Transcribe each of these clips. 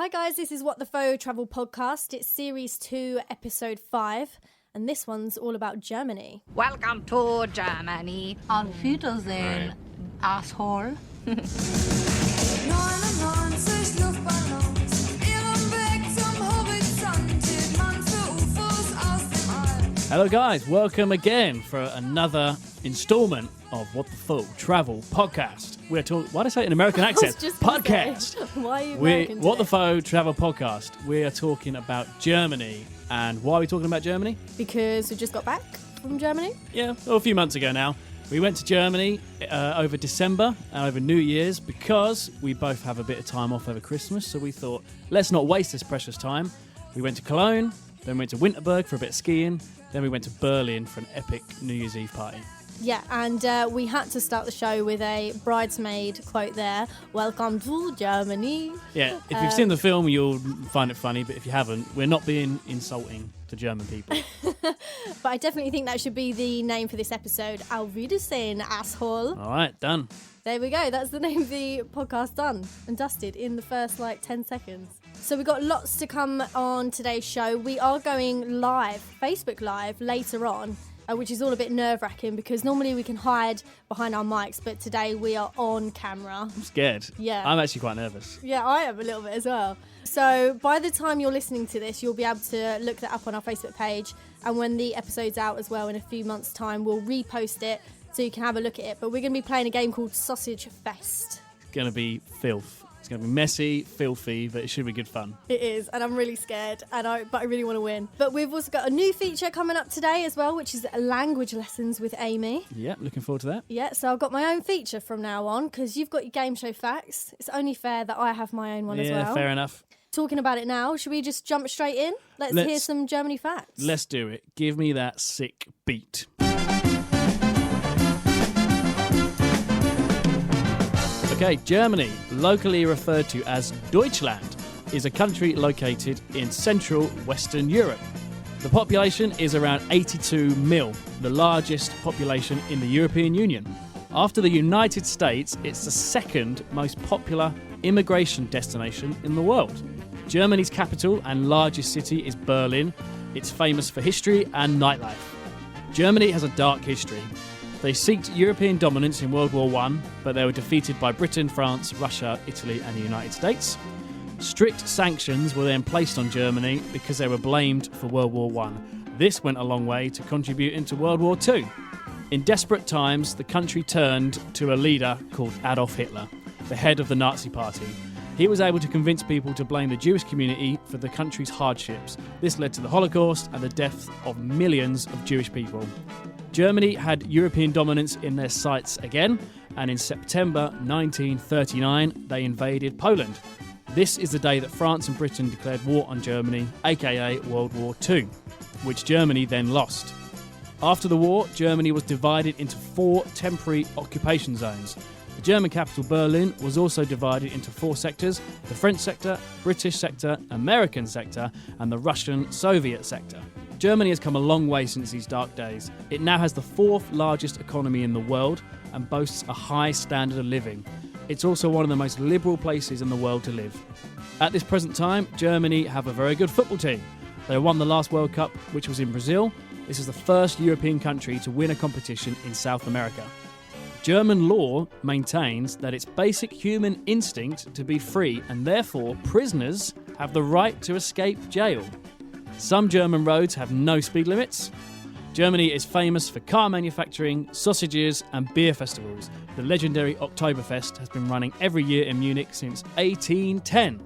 Hi guys, this is What the Faux Travel Podcast. It's Series 2, Episode 5, and this one's all about Germany. Welcome to Germany. Auf Wiedersehen, asshole. 99 Luftballons, ihrem Weg zum Horizont, hebt man für UFOs aus dem All. Hello guys, welcome again for another instalment of What the Faux Travel Podcast. We're talking, why did I say it in an American accent? Podcast. Why are you American What the today? Faux Travel Podcast. We are talking about Germany. And why are we talking about Germany? Because we just got back from Germany. Yeah, a few months ago now. We went to Germany over December and over New Year's because we both have a bit of time off over Christmas. So we thought, let's not waste this precious time. We went to Cologne, then we went to Winterberg for a bit of skiing, then we went to Berlin for an epic New Year's Eve party. Yeah, and we had to start the show with a bridesmaid quote there. Welcome to Germany. Yeah, if you've seen the film, you'll find it funny, but if you haven't, we're not being insulting to German people. But I definitely think that should be the name for this episode. Auf Wiedersehen, asshole. All right, done. There we go. That's the name of the podcast, done and dusted in the first 10 seconds. So we've got lots to come on today's show. We are going live, Facebook Live, later on. Which is all a bit nerve-wracking because normally we can hide behind our mics, but today we are on camera. I'm scared. Yeah. I'm actually quite nervous. Yeah, I am a little bit as well. So by the time you're listening to this, you'll be able to look that up on our Facebook page. And when the episode's out as well in a few months' time, we'll repost it so you can have a look at it. But we're going to be playing a game called SausageFest. It's going to be filth. It's going to be messy, filthy, but it should be good fun. It is, and I'm really scared, but I really want to win. But we've also got a new feature coming up today as well, which is language lessons with Amy. Yeah, looking forward to that. Yeah, so I've got my own feature from now on, because you've got your game show facts. It's only fair that I have my own one as well. Yeah, fair enough. Talking about it now, should we just jump straight in? Let's hear some Germany facts. Let's do it. Give me that sick beat. Okay, Germany, locally referred to as Deutschland, is a country located in central Western Europe. The population is around 82 mil, the largest population in the European Union. After the United States, it's the second most popular immigration destination in the world. Germany's capital and largest city is Berlin. It's famous for history and nightlife. Germany has a dark history. They sought European dominance in World War I, but they were defeated by Britain, France, Russia, Italy and the United States. Strict sanctions were then placed on Germany because they were blamed for World War I. This went a long way to contributing to World War II. In desperate times, the country turned to a leader called Adolf Hitler, the head of the Nazi Party. He was able to convince people to blame the Jewish community for the country's hardships. This led to the Holocaust and the death of millions of Jewish people. Germany had European dominance in their sights again, and in September 1939, they invaded Poland. This is the day that France and Britain declared war on Germany, aka World War II, which Germany then lost. After the war, Germany was divided into 4 temporary occupation zones. The German capital, Berlin, was also divided into 4 sectors: the French sector, British sector, American sector, and the Russian Soviet sector. Germany has come a long way since these dark days. It now has the 4th largest economy in the world and boasts a high standard of living. It's also one of the most liberal places in the world to live. At this present time, Germany have a very good football team. They won the last World Cup, which was in Brazil. This is the first European country to win a competition in South America. German law maintains that it's basic human instinct to be free, and therefore prisoners have the right to escape jail. Some German roads have no speed limits. Germany is famous for car manufacturing, sausages and beer festivals. The legendary Oktoberfest has been running every year in Munich since 1810.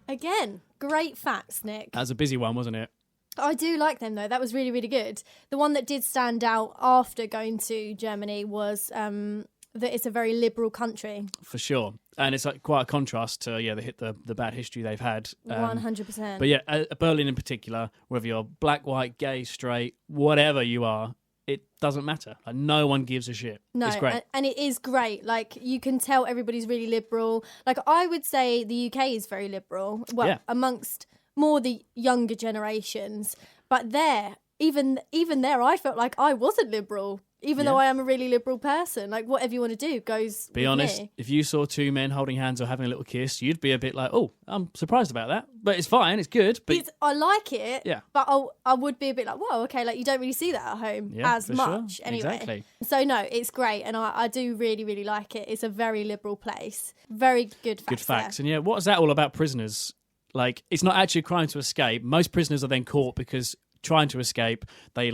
Again, great facts, Nick. That was a busy one, wasn't it? I do like them, though. That was really, really good. The one that did stand out after going to Germany was that it's a very liberal country. For sure. And it's quite a contrast to the bad history they've had. 100%. But yeah, Berlin in particular, whether you're black, white, gay, straight, whatever you are, it doesn't matter. No one gives a shit. No, it's great. And it is great. You can tell everybody's really liberal. I would say the UK is very liberal. Well, yeah. Amongst more the younger generations. But even there, I felt like I wasn't liberal even though I am a really liberal person. Like, whatever you want to do goes Be with honest, me. if you saw two men holding hands or having a little kiss, you'd be a bit like, oh, I'm surprised about that. But it's fine, it's good. But I like it, Yeah. but I would be a bit like, whoa, okay, like you don't really see that at home Yeah, as for much sure. anyway. Exactly. So no, it's great, and I do really, really like it. It's a very liberal place. Very good facts. good facts. there. And yeah, what is that all about prisoners? Like, it's not actually a crime to escape. Most prisoners are then caught because trying to escape, they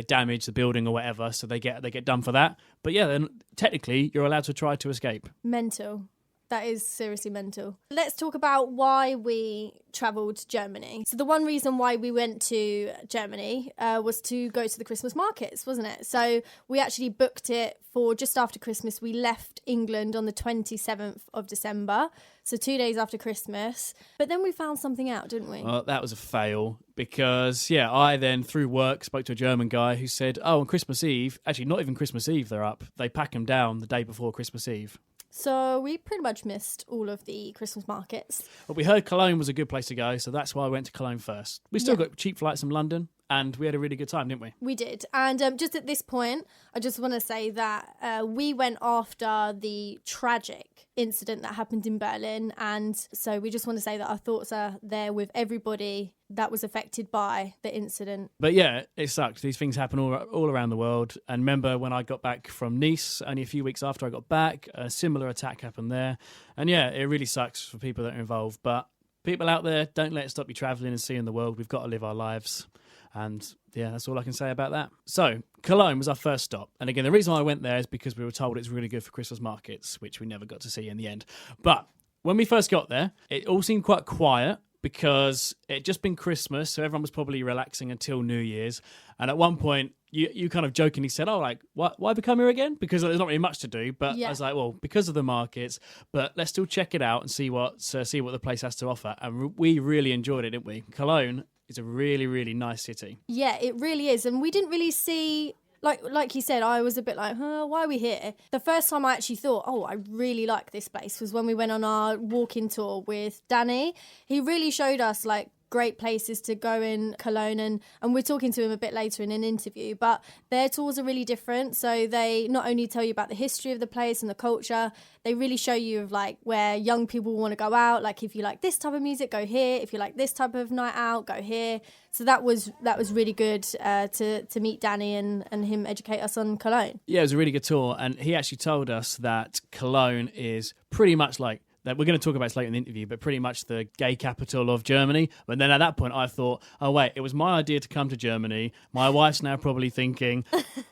damage the building or whatever, so they get done for that. But yeah, then technically you're allowed to try to escape. Mental. That is seriously mental. Let's talk about why we travelled to Germany. So the one reason why we went to Germany was to go to the Christmas markets, wasn't it? So we actually booked it for just after Christmas. We left England on the 27th of December, so 2 days after Christmas. But then we found something out, didn't we? Well, that was a fail because, yeah, I then, through work, spoke to a German guy who said, oh, on Christmas Eve, actually not even Christmas Eve they're up, they pack them down the day before Christmas Eve. So we pretty much missed all of the Christmas markets. Well, we heard Cologne was a good place to go, so that's why I went to Cologne first. We still got cheap flights from London, and we had a really good time, didn't we? We did. And just at this point, I just want to say that we went after the tragic incident that happened in Berlin. And so we just want to say that our thoughts are there with everybody that was affected by the incident. But yeah, it sucked. These things happen all around the world. And remember when I got back from Nice, only a few weeks after I got back, a similar attack happened there. And yeah, it really sucks for people that are involved. But people out there, don't let it stop you travelling and seeing the world. We've got to live our lives. And yeah, that's all I can say about that. So Cologne was our first stop. And again, the reason why I went there is because we were told it's really good for Christmas markets, which we never got to see in the end. But when we first got there, it all seemed quite quiet because it had just been Christmas, so everyone was probably relaxing until New Year's. And at one point, you kind of jokingly said, oh, like, why become here again? Because there's not really much to do. But I was like, well, because of the markets, but let's still check it out and see what the place has to offer. And we really enjoyed it, didn't we? Cologne is a really, really nice city. Yeah, it really is. And we didn't really see... Like you said, I was a bit like, why are we here? The first time I actually thought, oh, I really like this place was when we went on our walking tour with Danny. He really showed us, like, great places to go in Cologne, and we're talking to him a bit later in an interview, but their tours are really different. So they not only tell you about the history of the place and the culture, they really show you of like where young people want to go out. Like if you like this type of music, go here. If you like this type of night out, go here. So that was really good to meet Danny and him educate us on Cologne. Yeah, it was a really good tour, and he actually told us that Cologne is pretty much like that. We're going to talk about this later in the interview, but pretty much the gay capital of Germany. But then at that point, I thought, oh, wait, it was my idea to come to Germany. My wife's now probably thinking,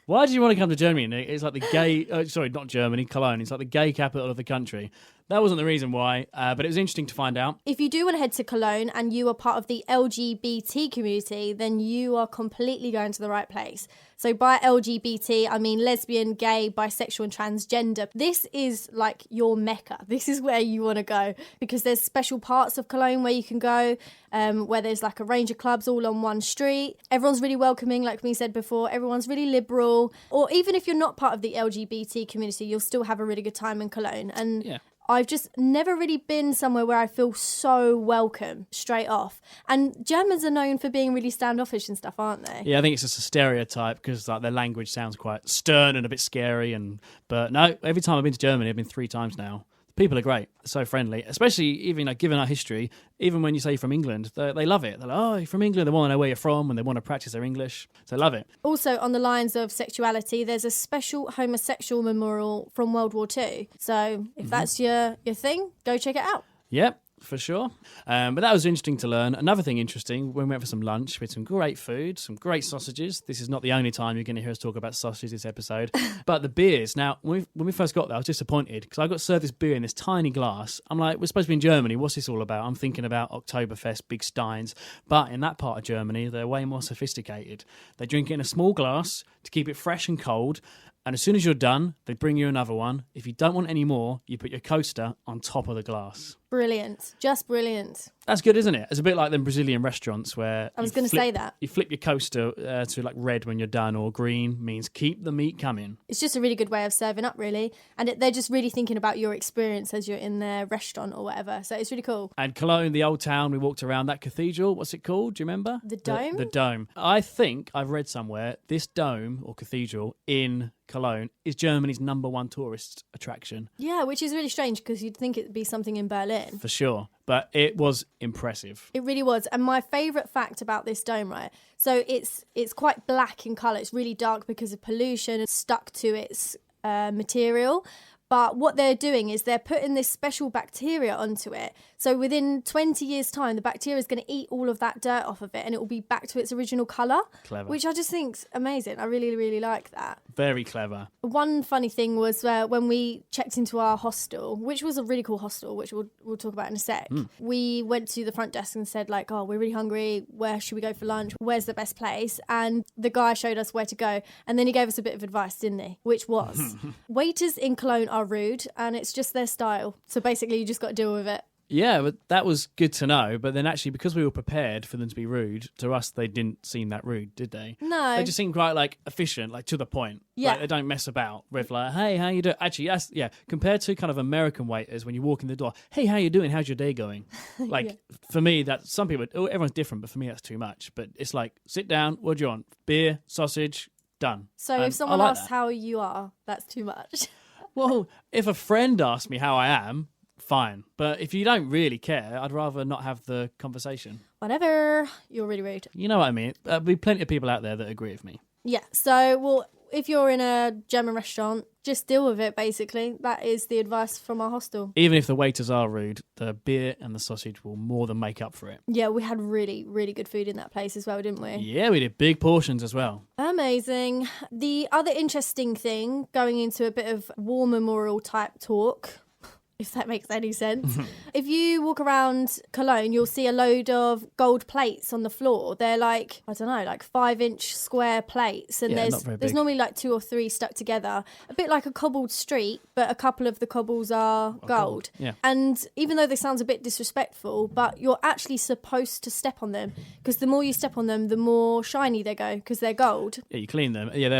why did you want to come to Germany? It's like the gay, sorry, not Germany, Cologne. It's like the gay capital of the country. That wasn't the reason why, but it was interesting to find out. If you do want to head to Cologne and you are part of the LGBT community, then you are completely going to the right place. So by LGBT, I mean lesbian, gay, bisexual and transgender. This is like your mecca. This is where you want to go because there's special parts of Cologne where you can go, where there's like a range of clubs all on one street. Everyone's really welcoming, like we said before. Everyone's really liberal. Or even if you're not part of the LGBT community, you'll still have a really good time in Cologne. And yeah. I've just never really been somewhere where I feel so welcome straight off. And Germans are known for being really standoffish and stuff, aren't they? Yeah, I think it's just a stereotype because like their language sounds quite stern and a bit scary. But no, every time I've been to Germany, I've been 3 times now. People are great, they're so friendly, especially even like given our history. Even when you say you're from England, they love it. They're like, oh, you're from England. They want to know where you're from and they want to practice their English. So they love it. Also, on the lines of sexuality, there's a special homosexual memorial from World War II. So if that's your thing, go check it out. Yep. For sure. But that was interesting to learn. Another thing interesting, when we went for some lunch, we had some great food, some great sausages. This is not the only time you're going to hear us talk about sausages this episode. But the beers. Now, when we first got there, I was disappointed because I got served this beer in this tiny glass. I'm like, we're supposed to be in Germany. What's this all about? I'm thinking about Oktoberfest, big steins. But in that part of Germany, they're way more sophisticated. They drink it in a small glass to keep it fresh and cold. And as soon as you're done, they bring you another one. If you don't want any more, you put your coaster on top of the glass. brilliant. Just brilliant. That's good, isn't it? It's a bit like them Brazilian restaurants where I was going to say that. You flip your coaster to like red when you're done, or green means keep the meat coming. It's just a really good way of serving up, really. And they're just really thinking about your experience as you're in their restaurant or whatever. So it's really cool. And Cologne, the old town, we walked around that cathedral. What's it called? Do you remember? The dome? The dome. I think I've read somewhere this dome or cathedral in Cologne is Germany's #1 tourist attraction. Yeah, which is really strange because you'd think it'd be something in Berlin. For sure. But it was impressive. It really was. And my favourite fact about this dome, right? So it's quite black in colour. It's really dark because of pollution and stuck to its material. But what they're doing is they're putting this special bacteria onto it. So within 20 years' time, the bacteria is going to eat all of that dirt off of it and it will be back to its original colour. Clever. Which I just think's amazing. I really, really like that. Very clever. One funny thing was when we checked into our hostel, which was a really cool hostel, which we'll talk about in a sec. We went to the front desk and said, like, oh, we're really hungry. Where should we go for lunch? Where's the best place? And the guy showed us where to go. And then he gave us a bit of advice, didn't he? Which was, waiters in Cologne are rude and it's just their style. So basically, you just got to deal with it. Yeah, but that was good to know. But then actually, because we were prepared for them to be rude, to us, they didn't seem that rude, did they? No. They just seemed quite, like, efficient, like, to the point. Yeah. Like, they don't mess about with, like, hey, how you doing? Actually, that's, yeah, compared to kind of American waiters, when you walk in the door, hey, how you doing? How's your day going? Like, for me, that some people, everyone's different, but for me, that's too much. But it's like, sit down, what do you want? Beer, sausage, done. So if someone asks how you are, that's too much. Well, if a friend asks me how I am, fine. But if you don't really care, I'd rather not have the conversation. Whatever. You're really rude. You know what I mean? There'll be plenty of people out there that agree with me. Yeah. So, well, if you're in a German restaurant, just deal with it, basically. That is the advice from our hostel. Even if the waiters are rude, the beer and the sausage will more than make up for it. Yeah, we had really, really good food in that place as well, didn't we? Yeah, we did big portions as well. Amazing. The other interesting thing, going into a bit of war memorial type talk, if that makes any sense. If you walk around Cologne, you'll see a load of gold plates on the floor. They're like, I don't know, like 5-inch square plates. And Yeah, not very there's big. normally like 2 or 3 stuck together. A bit like a cobbled street, but a couple of the cobbles are gold. Yeah. And even though this sounds a bit disrespectful, but you're actually supposed to step on them because the more you step on them, the more shiny they go because they're gold. Yeah, you clean them. Yeah, are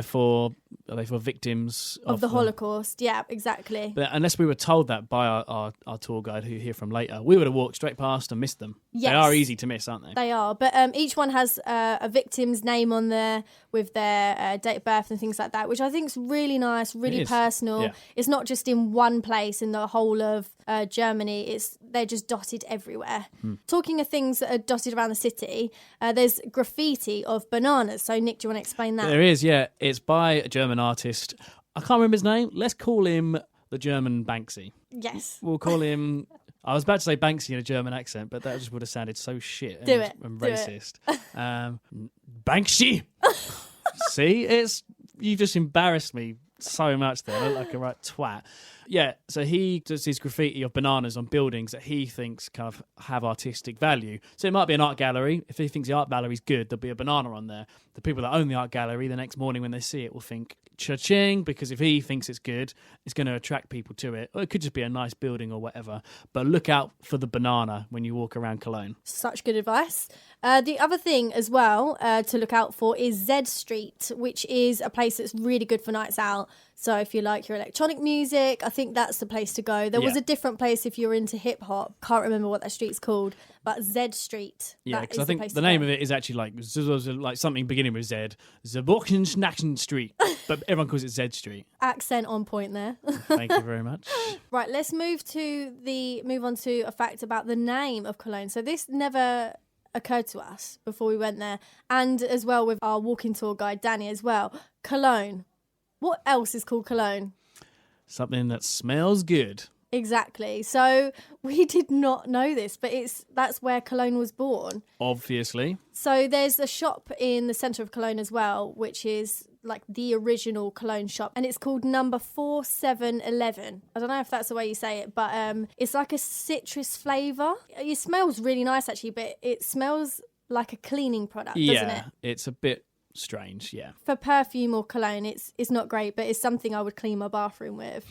they for victims Of the Holocaust. Yeah, exactly. But unless we were told that by our tour guide who you'll hear from later, we would have walked straight past and missed them. Yes. They are easy to miss, aren't they? They are, but each one has a victim's name on there with their date of birth and things like that, which I think is really nice, really It is. personal. Yeah. It's not just in one place in the whole of Germany. They're just dotted everywhere. Talking of things that are dotted around the city, there's graffiti of bananas. So, Nick, do you want to explain that? There is, yeah. It's by a German artist. I can't remember his name. Let's call him the German Banksy. Yes. We'll call him... I was about to say Banksy in a German accent, but that just would have sounded so shit Do it. and Do it. racist. Banksy! See? You just embarrassed me so much there. I look like a right twat. Yeah, so he does his graffiti of bananas on buildings that he thinks kind of have artistic value. So it might be an art gallery. If he thinks the art gallery's good, there'll be a banana on there. The people that own the art gallery, the next morning when they see it, will think cha-ching, because if he thinks it's good, it's going to attract people to it. Or it could just be a nice building or whatever. But look out for the banana when you walk around Cologne. Such good advice. The other thing as well to look out for is Z Street, which is a place that's really good for nights out. So if you like your electronic music, I think that's the place to go. There was Yeah. a different place if you're into hip hop. Can't remember what that street's called, but Z Street. Yeah, that because is I think place the to name go. of it is actually like something beginning with Z. Zwockensnacken Street. But everyone calls it Z Street. Accent on point there. Thank you very much. Right, let's move on to a fact about the name of Cologne. So this never occurred to us before we went there, and as well with our walking tour guide Danny as well. Cologne. What else is called Cologne? Something that smells good. Exactly. So we did not know this, but that's where Cologne was born. Obviously. So there's a shop in the centre of Cologne as well, which is like the original Cologne shop, and it's called number 4711. I don't know if that's the way you say it, but it's like a citrus flavour. It smells really nice actually, but it smells like a cleaning product, doesn't it? It's a bit strange, yeah. For perfume or cologne, it's not great, but it's something I would clean my bathroom with.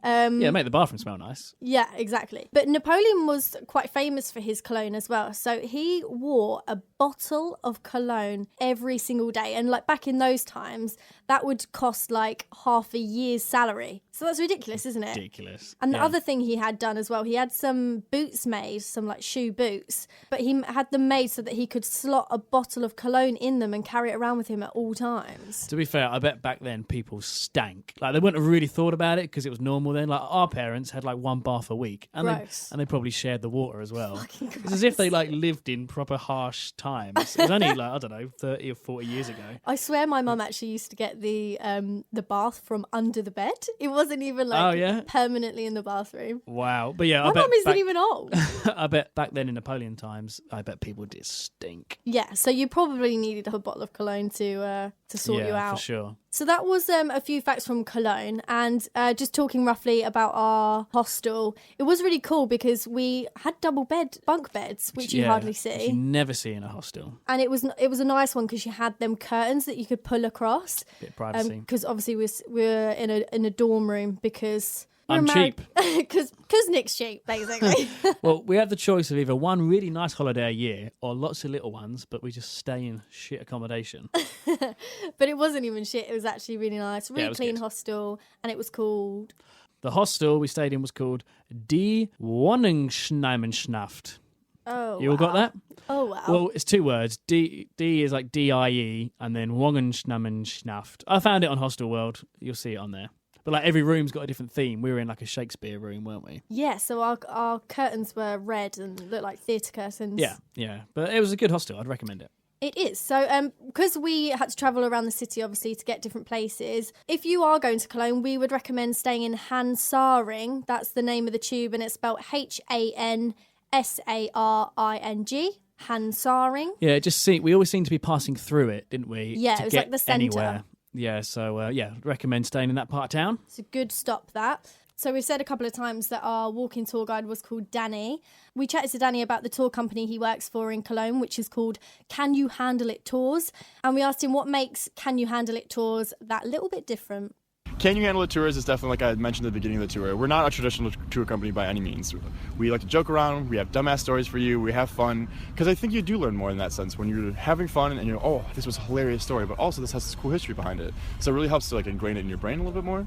Yeah, make the bathroom smell nice. Yeah, exactly. But Napoleon was quite famous for his cologne as well. So he wore a bottle of cologne every single day. And like back in those times, that would cost like half a year's salary. So that's ridiculous, isn't it? Ridiculous. And the other thing he had done as well, he had some boots made, some like shoe boots, but he had them made so that he could slot a bottle of cologne in them and carry it around with him at all times. To be fair, I bet back then people stank. Like, they wouldn't have really thought about it because it was normal then. Like, our parents had like one bath a week, and they probably shared the water as well. It's as if they like lived in proper harsh times. It was only like, I don't know, 30 or 40 years ago. I swear my mum actually used to get the bath from under the bed. It wasn't even like permanently in the bathroom. Wow. But yeah, my mum isn't even old. I bet back then in Napoleon times, I bet people did stink. Yeah, so you probably needed a bottle of cologne to sort you out. Yeah, for sure. So that was a few facts from Cologne, and just talking roughly about our hostel, it was really cool because we had bunk beds, which you hardly see. Which you never see in a hostel. And it was a nice one because you had them curtains that you could pull across. Bit of privacy. Because obviously we're in a dorm room because I'm cheap. Because Nick's cheap, basically. Well, we have the choice of either one really nice holiday a year or lots of little ones, but we just stay in shit accommodation. But it wasn't even shit. It was actually really nice. Really clean good. hostel. And it was called... The hostel we stayed in was called Die Wohnungsnehmenschaft. Oh, You all got that? Oh, wow. Well, it's two words. D is like D-I-E, and then Wohnungsnehmenschaft. I found it on Hostel World. You'll see it on there. But like every room's got a different theme. We were in like a Shakespeare room, weren't we? Yeah, so our curtains were red and looked like theatre curtains. Yeah. But it was a good hostel. I'd recommend it. It is. So because we had to travel around the city, obviously, to get different places, if you are going to Cologne, we would recommend staying in Hansaring. That's the name of the tube, and it's spelled Hansaring. Hansaring. Yeah, we always seemed to be passing through it, didn't we? Yeah, it was like the centre. Anywhere. Yeah, so recommend staying in that part of town. It's a good stop, that. So we've said a couple of times that our walking tour guide was called Danny. We chatted to Danny about the tour company he works for in Cologne, which is called Can You Handle It Tours. And we asked him what makes Can You Handle It Tours that little bit different. Can You Handle It Tours is definitely, like I had mentioned at the beginning of the tour, we're not a traditional tour company by any means. We like to joke around, we have dumbass stories for you, we have fun, because I think you do learn more in that sense when you're having fun and you're, oh, this was a hilarious story, but also this has this cool history behind it. So it really helps to like ingrain it in your brain a little bit more.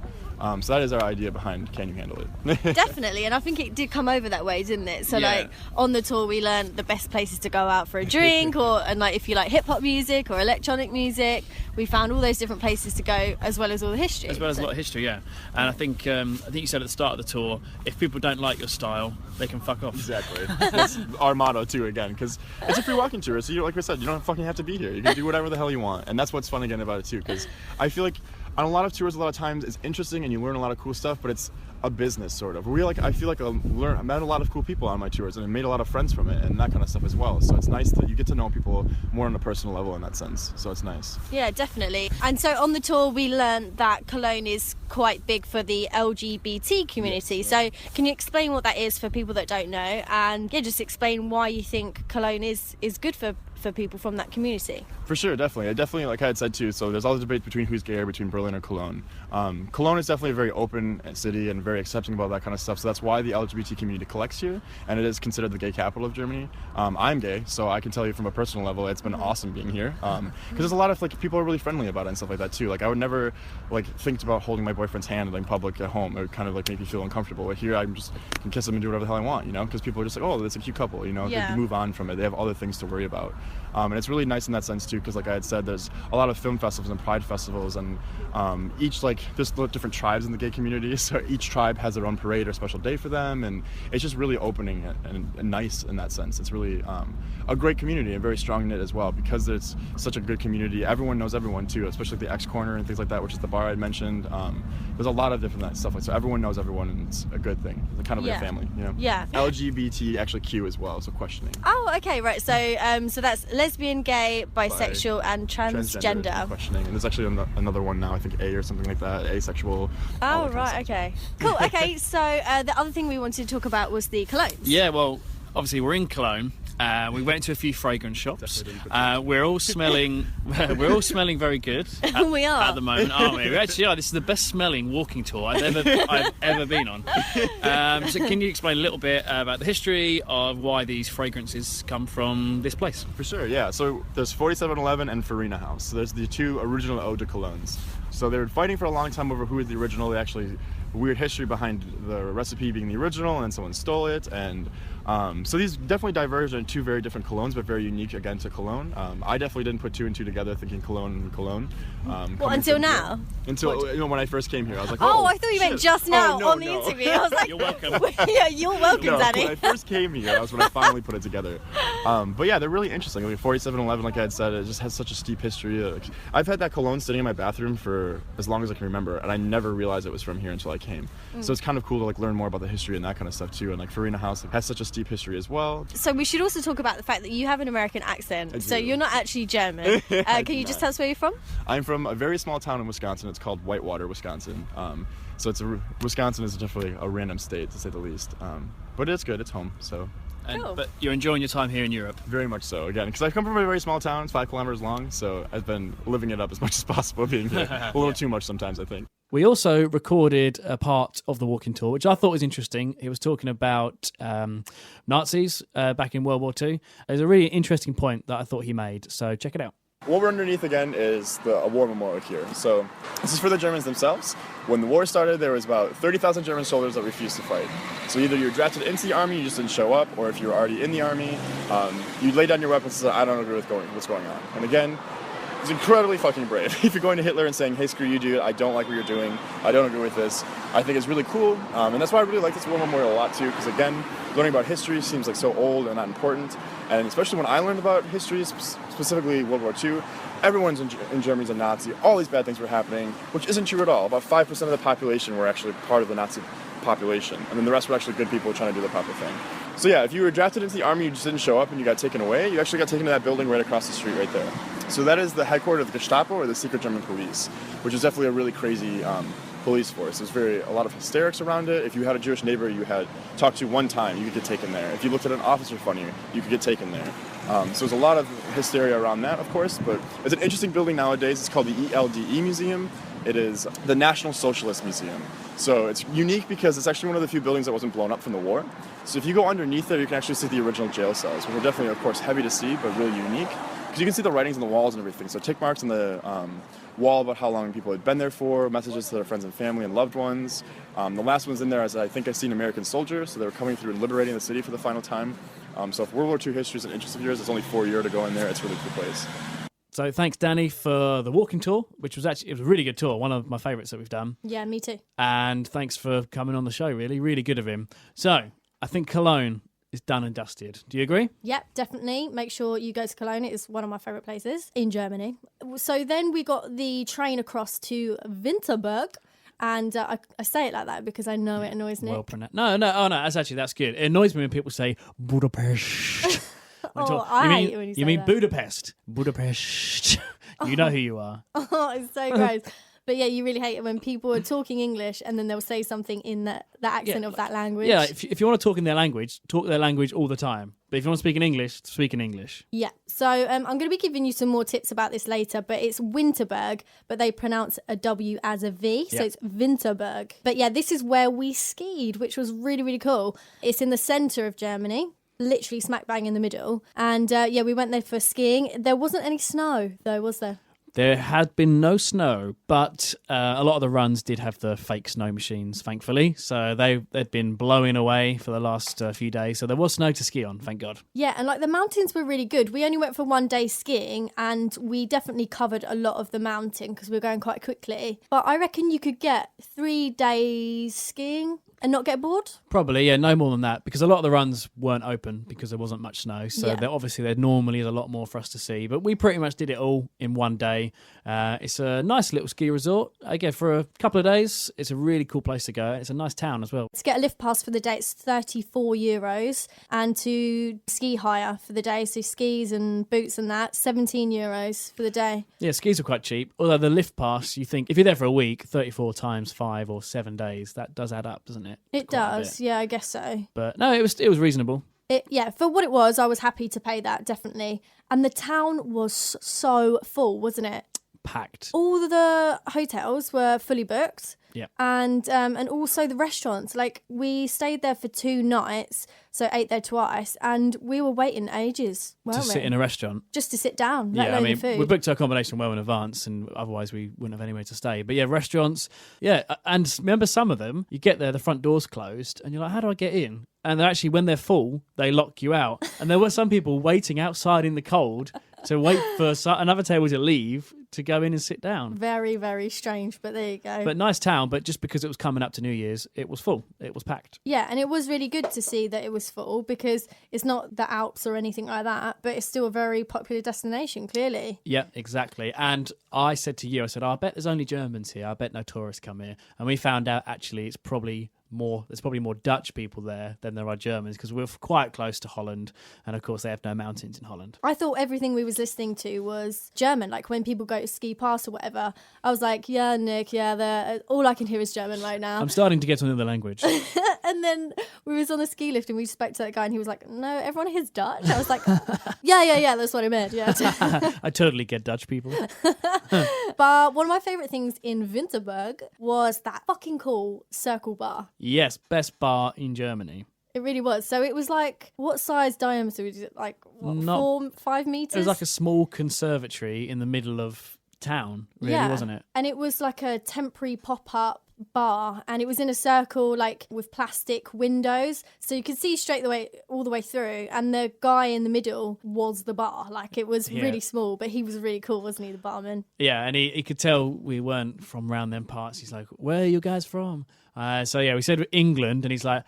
So that is our idea behind Can You Handle It. Definitely, and I think it did come over that way, didn't it? So like on the tour we learned the best places to go out for a drink, and like if you like hip hop music or electronic music, we found all those different places to go as well as all the history. As well as a lot of history, yeah. And I think you said at the start of the tour, if people don't like your style, they can fuck off. Exactly. That's our motto too, again, because it's a free walking tour. So like we said, you don't fucking have to be here. You can do whatever the hell you want, and that's what's fun again about it too. Because I feel like on a lot of tours, a lot of times it's interesting and you learn a lot of cool stuff, but it's a business sort of. I feel like I met a lot of cool people on my tours and I made a lot of friends from it and that kind of stuff as well. So it's nice that you get to know people more on a personal level in that sense. So it's nice. Yeah, definitely. And so on the tour we learned that Cologne is quite big for the LGBT community. Yes. So can you explain what that is for people that don't know, and just explain why you think Cologne is good for people from that community? For sure, definitely, like I had said too, so there's all the debate between who's gayer between Berlin or Cologne. Cologne is definitely a very open city and very accepting about that kind of stuff, so that's why the LGBT community collects here, and it is considered the gay capital of Germany. I'm gay, so I can tell you from a personal level, it's been awesome being here, because there's a lot of like people are really friendly about it and stuff like that too. Like I would never like think about holding my boyfriend's hand in public at home. It would kind of like make me feel uncomfortable. But here I can kiss him and do whatever the hell I want, because people are just like, oh, that's a cute couple, they move on from it. They have other things to worry about. And it's really nice in that sense too, because like I had said, there's a lot of film festivals and pride festivals, and there's different tribes in the gay community, so each tribe has their own parade or special day for them, and it's just really opening and nice in that sense. It's really a great community and very strong knit as well, because it's such a good community. Everyone knows everyone too, especially the X Corner and things like that, which is the bar I mentioned. There's a lot of different stuff so everyone knows everyone, and it's a good thing. It's kind of like a family, Yeah. LGBT actually Q as well, so questioning. Oh, okay, right. So that's lesbian, gay, bisexual, and transgender. Questioning, and there's actually another one now. I think A or something like that. Asexual. Oh, right. Okay. Cool. Okay. So the other thing we wanted to talk about was the colognes. Yeah. Well, obviously we're in Cologne, We went to a few fragrance shops. We're all smelling very good. We are. At the moment, aren't we? We actually are. This is the best smelling walking tour I've ever been on. So can you explain a little bit about the history of why these fragrances come from this place? For sure, yeah. So there's 4711 and Farina House. So there's the two original eau de colognes. So they were fighting for a long time over who is the original. They actually weird history behind the recipe being the original, and then someone stole it. And so these definitely diverged into two very different colognes, but very unique again to Cologne. I definitely didn't put two and two together thinking Cologne and Cologne. Until now? Until when I first came here, I was like, oh I thought you meant just now no, on the interview. I was like, you're welcome. Yeah, you're welcome, no, Daddy. when I first came here, that was when I finally put it together. But yeah, they're really interesting. I mean, 4711, like I had said, it just has such a steep history. I've had that cologne sitting in my bathroom for as long as I can remember, and I never realized it was from here until I came. So it's kind of cool to like learn more about the history and that kind of stuff too. And like Farina House has such a steep history as well. So we should also talk about the fact that you have an American accent. So you're not actually German. Can you just tell us where you're from? I'm from a very small town in Wisconsin. It's called Whitewater, Wisconsin. So Wisconsin is definitely a random state to say the least. But it's good. It's home. So. Cool. But you're enjoying your time here in Europe? Very much so, again, because I come from a very small town. It's 5 kilometers long, so I've been living it up as much as possible, being here. A little too much sometimes, I think. We also recorded a part of the walking tour, which I thought was interesting. It was talking about Nazis back in World War II. There's a really interesting point that I thought he made, so check it out. What we're underneath again is a war memorial here. So this is for the Germans themselves. When the war started, there was about 30,000 German soldiers that refused to fight. So either you were drafted into the army, you just didn't show up, or if you were already in the army, you laid down your weapons and said, I don't agree with what's going on. And again, it's incredibly fucking brave. If you're going to Hitler and saying, hey, screw you, dude, I don't like what you're doing, I don't agree with this, I think it's really cool. And that's why I really like this war memorial a lot too, because again, learning about history seems like so old and not important. And especially when I learned about history, specifically World War II, everyone's in Germany's a Nazi. All these bad things were happening, which isn't true at all. About 5% of the population were actually part of the Nazi population. And then the rest were actually good people trying to do the proper thing. So yeah, if you were drafted into the army, you just didn't show up and you got taken away, you actually got taken to that building right across the street right there. So that is the headquarters of the Gestapo, or the secret German police, which is definitely a really crazy police force. There's a lot of hysterics around it. If you had a Jewish neighbor you had talked to one time, you could get taken there. If you looked at an officer funny, you could get taken there. So there's a lot of hysteria around that, of course, but it's an interesting building nowadays. It's called the ELDE Museum. It is the National Socialist Museum. So it's unique because it's actually one of the few buildings that wasn't blown up from the war. So if you go underneath there, you can actually see the original jail cells, which are definitely, of course, heavy to see, but really unique. Because you can see the writings on the walls and everything. So tick marks on the wall about how long people had been there for, messages to their friends and family and loved ones. The last one's in there as I think I've seen American soldiers, so they were coming through and liberating the city for the final time. So if World War II history is an interest of yours, it's only 4 years to go in there. It's a really cool place. So thanks, Danny, for the walking tour, which was it was a really good tour, one of my favourites that we've done. Yeah, me too. And thanks for coming on the show, really good of him. So I think Cologne is done and dusted. Do you agree? Yep, definitely. Make sure you go to Cologne. It is one of my favourite places in Germany. So then we got the train across to Winterberg. And I say it like that because I know it annoys Nick. Well pronounced. No, that's good. It annoys me when people say Budapest. I hate it when you say You mean that. Budapest. You know who you are. Oh, it's so gross. But yeah, you really hate it when people are talking English and then they'll say something in the accent of that language. Yeah, if you want to talk in their language, talk their language all the time. But if you want to speak in English, speak in English. Yeah. So I'm going to be giving you some more tips about this later, but it's Winterberg, but they pronounce a W as a V. So it's Winterberg. But yeah, this is where we skied, which was really cool. It's in the centre of Germany. Literally smack bang in the middle. And we went there for skiing. There wasn't any snow though, was there? There had been no snow, but a lot of the runs did have the fake snow machines, thankfully. So they'd been blowing away for the last few days. So there was snow to ski on, thank God. Yeah, and like the mountains were really good. We only went for 1 day skiing and we definitely covered a lot of the mountain because we were going quite quickly. But I reckon you could get 3 days skiing and not get bored? Probably, yeah, no more than that, because a lot of the runs weren't open because there wasn't much snow. So there normally is a lot more for us to see. But we pretty much did it all in 1 day. It's a nice little ski resort. Again, for a couple of days, it's a really cool place to go. It's a nice town as well. To get a lift pass for the day, it's €34. And to ski hire for the day, so skis and boots and that, €17 for the day. Yeah, skis are quite cheap. Although the lift pass, you think, if you're there for a week, 34 times 5 or 7 days, that does add up, doesn't it? It does, yeah, I guess so. But no, it was reasonable. For what it was, I was happy to pay that, definitely. And the town was so full, wasn't it? Packed. All the hotels were fully booked. Yeah. And also the restaurants. Like, we stayed there for 2 nights, so ate there twice, and we were waiting ages, weren't To we? sit in a restaurant. Just to sit down, let alone the food. We booked our accommodation well in advance, and otherwise we wouldn't have anywhere to stay. But yeah, restaurants, and remember some of them, you get there, the front door's closed, and you're like, how do I get in? And actually, when they're full, they lock you out. And there were some people waiting outside in the cold to wait for another table to leave to go in and sit down. Very, very strange, but there you go. But nice town, but just because it was coming up to New Year's, it was full. It was packed. Yeah, and it was really good to see that it was full, because it's not the Alps or anything like that, but it's still a very popular destination, clearly. Yeah, exactly. And I said to you, I bet there's only Germans here. I bet no tourists come here. And we found out, actually, there's probably more Dutch people there than there are Germans, because we're quite close to Holland, and of course they have no mountains in Holland. I thought everything we was listening to was German, like when people go to ski pass or whatever. I was like, yeah, Nick, yeah, all I can hear is German right now. I'm starting to get to know the language. And then we was on a ski lift and we spoke to that guy and he was like, no, everyone here's Dutch. I was like, yeah, that's what I meant. Yeah. I totally get Dutch people. But one of my favourite things in Winterberg was that fucking cool circle bar. Yes, best bar in Germany. It really was. So it was like, what size diameter was it? Like, what, 4-5 meters? It was like a small conservatory in the middle of town, really, wasn't it? And it was like a temporary pop-up bar, and it was in a circle, like with plastic windows, so you could see all the way through, and the guy in the middle was the bar. Like, it was really small, but he was really cool, wasn't he, the barman? Yeah, and he could tell we weren't from around them parts. He's like, where are you guys from? So yeah, we said England, and he's like,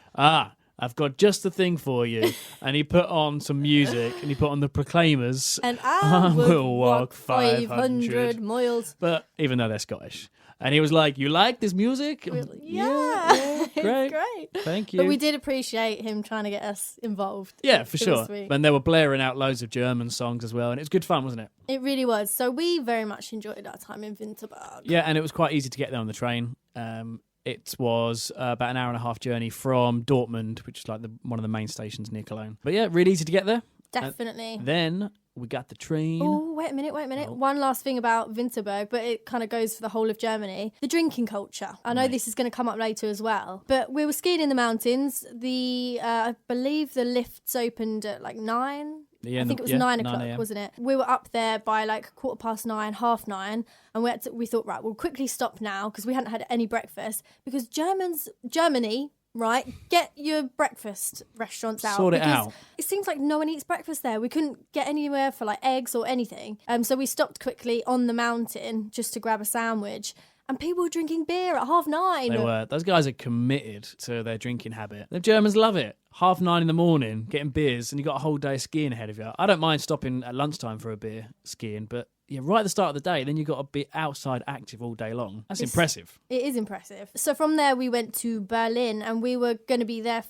I've got just the thing for you. And he put on some music, and he put on the Proclaimers. And I will walk 500 miles. But even though they're Scottish. And he was like, you like this music? Yeah. Great. Great. Thank you. But we did appreciate him trying to get us involved. Yeah, for It sure. was sweet. And they were blaring out loads of German songs as well. And it was good fun, wasn't it? It really was. So we very much enjoyed our time in Winterberg. Yeah, and it was quite easy to get there on the train. It was about an hour and a half journey from Dortmund, which is like one of the main stations near Cologne. But yeah, really easy to get there. Definitely. Then we got the train. Oh, wait a minute. Oh. One last thing about Winterberg, but it kind of goes for the whole of Germany. The drinking culture. I know this is going to come up later as well, but we were skiing in the mountains. I believe the lifts opened at like 9. Yeah, I think it was 9 o'clock, 9 a.m. wasn't it? We were up there by like 9:15, 9:30, and we thought, right, we'll quickly stop now because we hadn't had any breakfast. Because Germany, right, get your breakfast restaurants out. Sort it because out. It seems like no one eats breakfast there. We couldn't get anywhere for like eggs or anything. So we stopped quickly on the mountain just to grab a sandwich. And people were drinking beer at 9:30. They were. Those guys are committed to their drinking habit. The Germans love it. 9:30 in the morning, getting beers, and you got a whole day of skiing ahead of you. I don't mind stopping at lunchtime for a beer skiing, but yeah, right at the start of the day, then you've got to be outside active all day long. That's impressive. It is impressive. So from there, we went to Berlin, and we were going to be there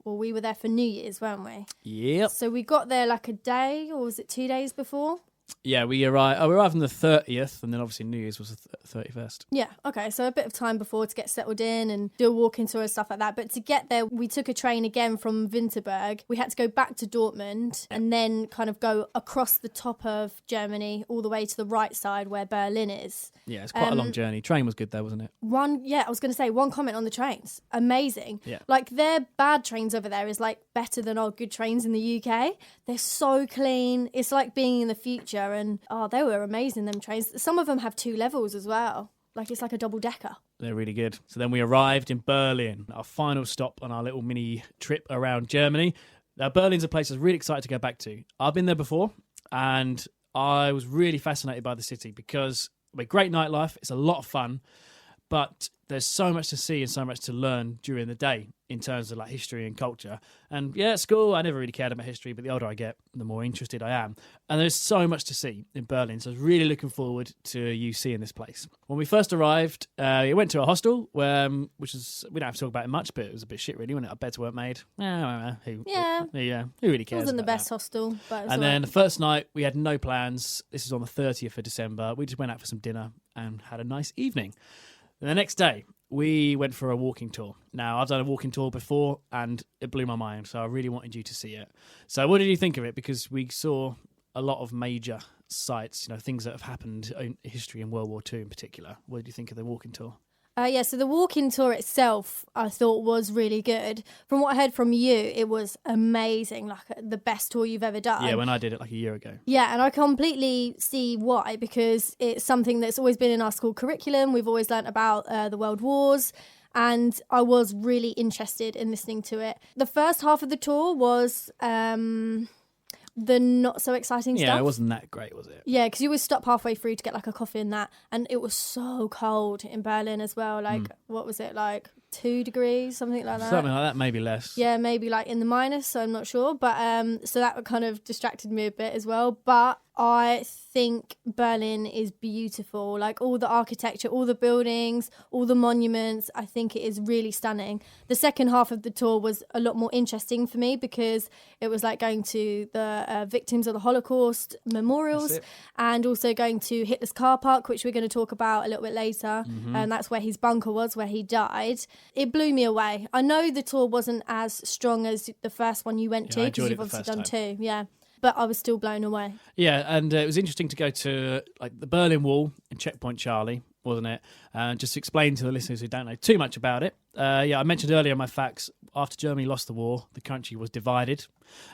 we were there for New Year's, weren't we? Yep. So we got there like a day, or was it 2 days before? Yeah, we arrived on the 30th, and then obviously New Year's was the 31st. Yeah, okay, so a bit of time before to get settled in and do a walking tour and stuff like that. But to get there, we took a train again from Winterberg. We had to go back to Dortmund and then kind of go across the top of Germany all the way to the right side where Berlin is. Yeah, it's quite a long journey. Train was good though, wasn't it? I was going to say one comment on the trains. Amazing. Yeah. Like, their bad trains over there is like better than our good trains in the UK. They're so clean. It's like being in the future. And they were amazing, them trains. Some of them have 2 levels as well. Like, it's like a double decker. They're really good. So then we arrived in Berlin, our final stop on our little mini trip around Germany. Now, Berlin's a place I was really excited to go back to. I've been there before, and I was really fascinated by the city because great nightlife. It's a lot of fun, but there's so much to see and so much to learn during the day in terms of like history and culture. And yeah, at school, I never really cared about history, but the older I get, the more interested I am. And there's so much to see in Berlin. So I was really looking forward to you seeing this place. When we first arrived, we went to a hostel, which is, we don't have to talk about it much, but it was a bit shit really, wasn't it? Our beds weren't made. Who really cares? It wasn't the about best that? hostel, but it was And all then right. the first night, we had no plans. This was on the 30th of December. We just went out for some dinner and had a nice evening. And the next day, we went for a walking tour. Now, I've done a walking tour before, and it blew my mind, so I really wanted you to see it. So what did you think of it? Because we saw a lot of major sites, things that have happened in history in World War II in particular. What did you think of the walking tour? So the walking tour itself, I thought was really good. From what I heard from you, it was amazing, like the best tour you've ever done. Yeah, when I did it like a year ago. Yeah, and I completely see why, because it's something that's always been in our school curriculum. We've always learnt about the World Wars, and I was really interested in listening to it. The first half of the tour was the not so exciting stuff. Yeah, it wasn't that great, was it? Yeah, because you would stop halfway through to get like a coffee and that, and it was so cold in Berlin as well. Like, what was it, like 2 degrees, something like that? Something like that, maybe less. Yeah, maybe like in the minus, so I'm not sure. But so that kind of distracted me a bit as well. But I think Berlin is beautiful. Like all the architecture, all the buildings, all the monuments. I think it is really stunning. The second half of the tour was a lot more interesting for me because it was like going to the victims of the Holocaust memorials and also going to Hitler's car park, which we're going to talk about a little bit later. And that's where his bunker was, where he died. It blew me away. I know the tour wasn't as strong as the first one you went to, because you've obviously done two. Yeah. But I was still blown away. Yeah, and it was interesting to go to like the Berlin Wall and Checkpoint Charlie, wasn't it? Just to explain to the listeners who don't know too much about it. I mentioned earlier in my facts, after Germany lost the war, the country was divided.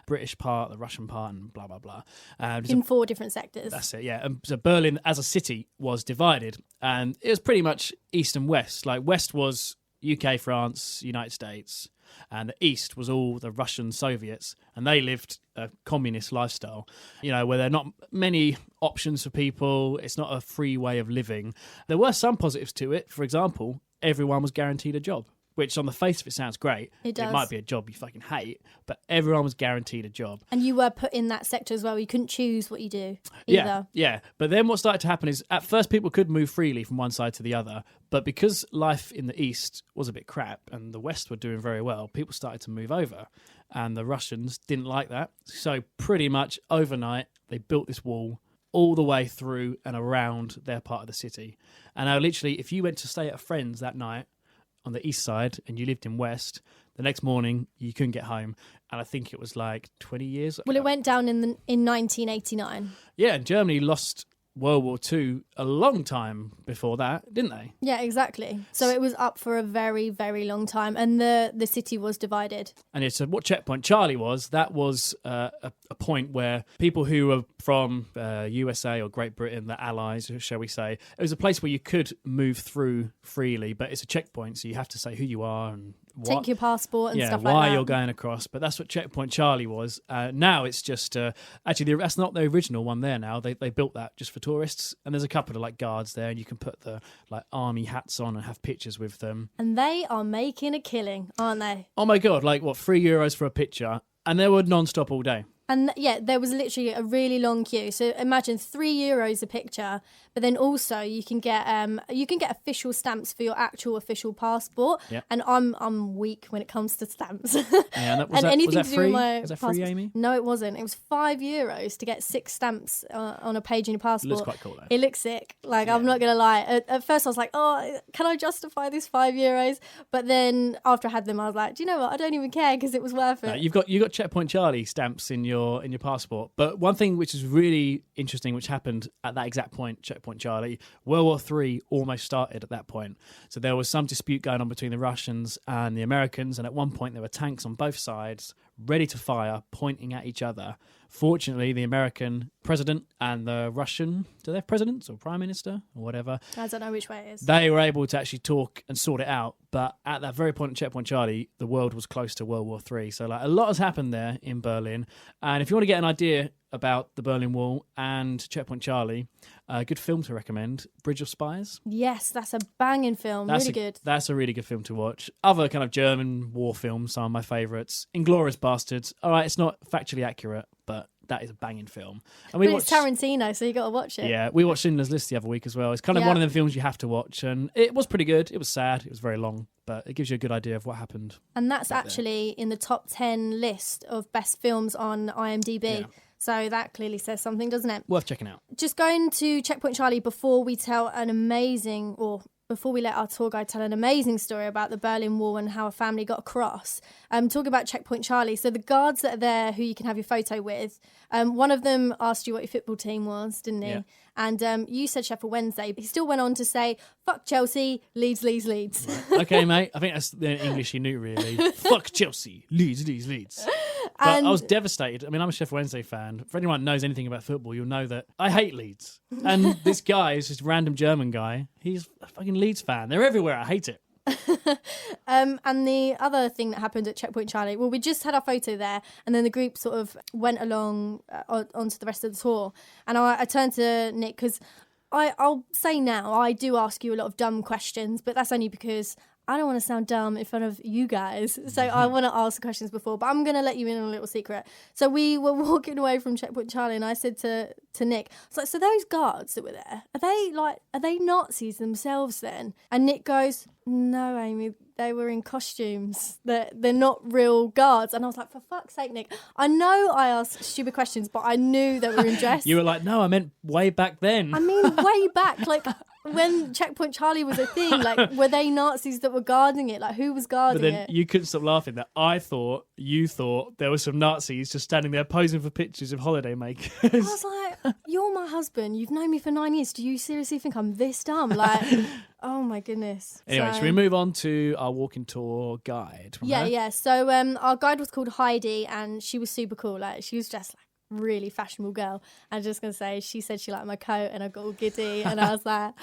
British part, the Russian part, and blah, blah, blah. In 4 different sectors. That's it, yeah. So Berlin as a city was divided. And it was pretty much east and west. Like west was UK, France, United States. And the east was all the Russian Soviets, and they lived a communist lifestyle, where there are not many options for people. It's not a free way of living. There were some positives to it. For example, everyone was guaranteed a job, which on the face of it sounds great. It does. It might be a job you fucking hate, but everyone was guaranteed a job. And you were put in that sector as well. You couldn't choose what you do either. Yeah. But then what started to happen is at first people could move freely from one side to the other. But because life in the East was a bit crap and the West were doing very well, people started to move over. And the Russians didn't like that. So pretty much overnight, they built this wall all the way through and around their part of the city. And now literally, if you went to stay at a friend's that night, on the east side and you lived in west, the next morning you couldn't get home. And I think it was like 20 years. Well, it went down in 1989. Yeah, and Germany lost World War II a long time before that, didn't they? Yeah, exactly. So it was up for a very, very long time, and the city was divided. And yeah, so what Checkpoint Charlie was, that was a point where people who were from USA or Great Britain, the Allies, shall we say, it was a place where you could move through freely, but it's a checkpoint, so you have to say who you are and take your passport and stuff like that. why you're going across. But that's what Checkpoint Charlie was. Now it's just actually that's not the original one there. Now they built that just for tourists, and there's a couple of like guards there, and you can put the like army hats on and have pictures with them. And they are making a killing, aren't they? Oh my god! Like what, €3 for a picture, and they were non-stop all day. And yeah, there was literally a really long queue. So imagine €3 a picture, but then also you can get official stamps for your actual official passport. Yep. And I'm weak when it comes to stamps. Yeah, and was that free? Was that free, Amy? No, it wasn't. It was €5 to get 6 stamps on a page in your passport. It looks quite cool though. It looks sick. Like I'm not gonna lie. At first I was like, oh, can I justify this €5? But then after I had them, I was like, do you know what? I don't even care because it was worth it. No, you got Checkpoint Charlie stamps in your passport. But one thing which is really interesting, which happened at that exact point, Checkpoint Charlie, World War III almost started at that point. So there was some dispute going on between the Russians and the Americans, and at one point there were tanks on both sides ready to fire, pointing at each other. Fortunately, the American president and the Russian, do they have presidents or prime minister or whatever? I don't know which way it is. They were able to actually talk and sort it out. But at that very point at Checkpoint Charlie, the world was close to World War III. So like a lot has happened there in Berlin. And if you want to get an idea about the Berlin Wall and Checkpoint Charlie, a good film to recommend, Bridge of Spies. Yes, that's a banging film. Really good. That's a really good film to watch. Other kind of German war films, some of my favourites. Inglourious Bastards. All right, it's not factually accurate, but that is a banging film. And it's Tarantino, so you got to watch it. Yeah, we watched Schindler's List the other week as well. It's kind of one of them films you have to watch, and it was pretty good. It was sad. It was very long, but it gives you a good idea of what happened. And that's actually in the top 10 list of best films on IMDb. Yeah. So that clearly says something, doesn't it? Worth checking out. Just going to Checkpoint Charlie before we tell an amazing, or before we let our tour guide tell an amazing story about the Berlin Wall and how a family got across, talk about Checkpoint Charlie. So the guards that are there who you can have your photo with, one of them asked you what your football team was, didn't he? Yeah. And you said Sheffield Wednesday. He still went on to say, fuck Chelsea, Leeds, Leeds, Leeds. Okay, mate. I think that's the English you knew, really. Fuck Chelsea. Leeds, Leeds, Leeds. But And- I was devastated. I mean, I'm a Sheffield Wednesday fan. For anyone who knows anything about football, you'll know that I hate Leeds. And this guy is just a random German guy. He's a fucking Leeds fan. They're everywhere. I hate it. And the other thing that happened at Checkpoint Charlie, well, we just had our photo there, and then the group sort of went along onto the rest of the tour. And I turned to Nick because I'll say now, I do ask you a lot of dumb questions, but that's only because I don't want to sound dumb in front of you guys. So I want to ask questions before, but I'm going to let you in on a little secret. So we were walking away from Checkpoint Charlie, and I said to Nick, I was like, so those guards that were there, are they Nazis themselves then? And Nick goes, no, Amy, they were in costumes. They're not real guards. And I was like, for fuck's sake, Nick, I know I asked stupid questions, but I knew they were in dress. You were like, no, I meant way back then. I mean, way back, like when Checkpoint Charlie was a thing, like were they Nazis that were guarding it? Like who was guarding But then it? you couldn't stop laughing that you thought there were some Nazis just standing there posing for pictures of holiday makers. I was like, you're my husband. You've known me for 9 years. Do you seriously think I'm this dumb? Like, oh my goodness. Anyway, So- should we move on to our walking tour guide? from Yeah, her? yeah. So our guide was called Heidi, and she was super cool. Like she was just like really fashionable girl. I'm just gonna say she said she liked my coat, and I got all giddy, and I was like,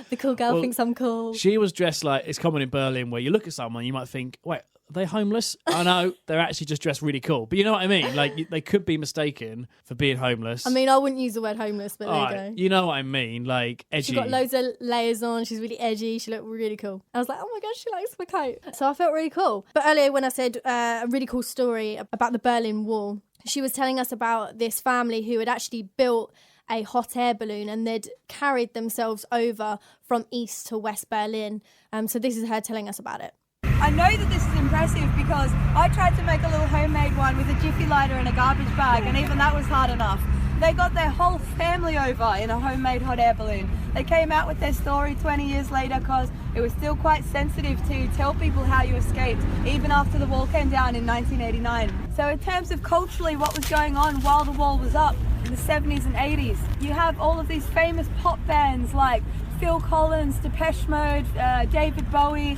the cool girl Well, thinks I'm cool. She was dressed like, it's common in Berlin where you look at someone, you might think, wait, are they homeless? Oh no, they're actually just dressed really cool. But you know what I mean? Like they could be mistaken for being homeless. I mean, I wouldn't use the word homeless, but there you Alright, go. you know what I mean? Like edgy. She got loads of layers on. She's really edgy. She looked really cool. I was like, oh my gosh, she likes my coat. So I felt really cool. But earlier when I said a really cool story about the Berlin Wall, she was telling us about this family who had actually built a hot air balloon and they'd carried themselves over from East to West Berlin. So this is her telling us about it. I know that this is impressive because I tried to make a little homemade one with a jiffy lighter and a garbage bag, and even that was hard enough. They got their whole family over in a homemade hot air balloon. They came out with their story 20 years later because it was still quite sensitive to tell people how you escaped, even after the wall came down in 1989. So in terms of culturally what was going on while the wall was up in the 70s and 80s, you have all of these famous pop bands like Phil Collins, Depeche Mode, David Bowie,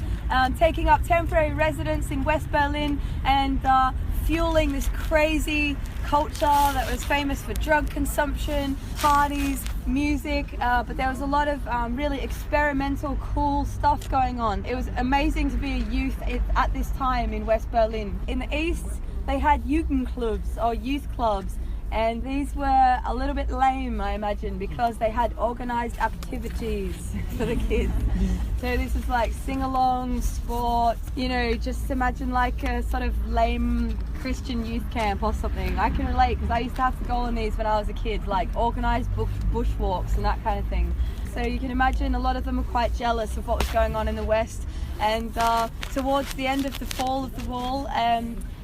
taking up temporary residence in West Berlin and fueling this crazy culture that was famous for drug consumption, parties, music, but there was a lot of really experimental, cool stuff going on. It was amazing to be a youth at this time in West Berlin. In the East, they had Jugendclubs or youth clubs, and these were a little bit lame, I imagine, because they had organized activities for the kids. So this is like sing-along, sport, you know, just imagine like a sort of lame Christian youth camp or something. I can relate because I used to have to go on these when I was a kid, like organized bushwalks and that kind of thing. So you can imagine a lot of them were quite jealous of what was going on in the West. And towards the end of the fall of the wall,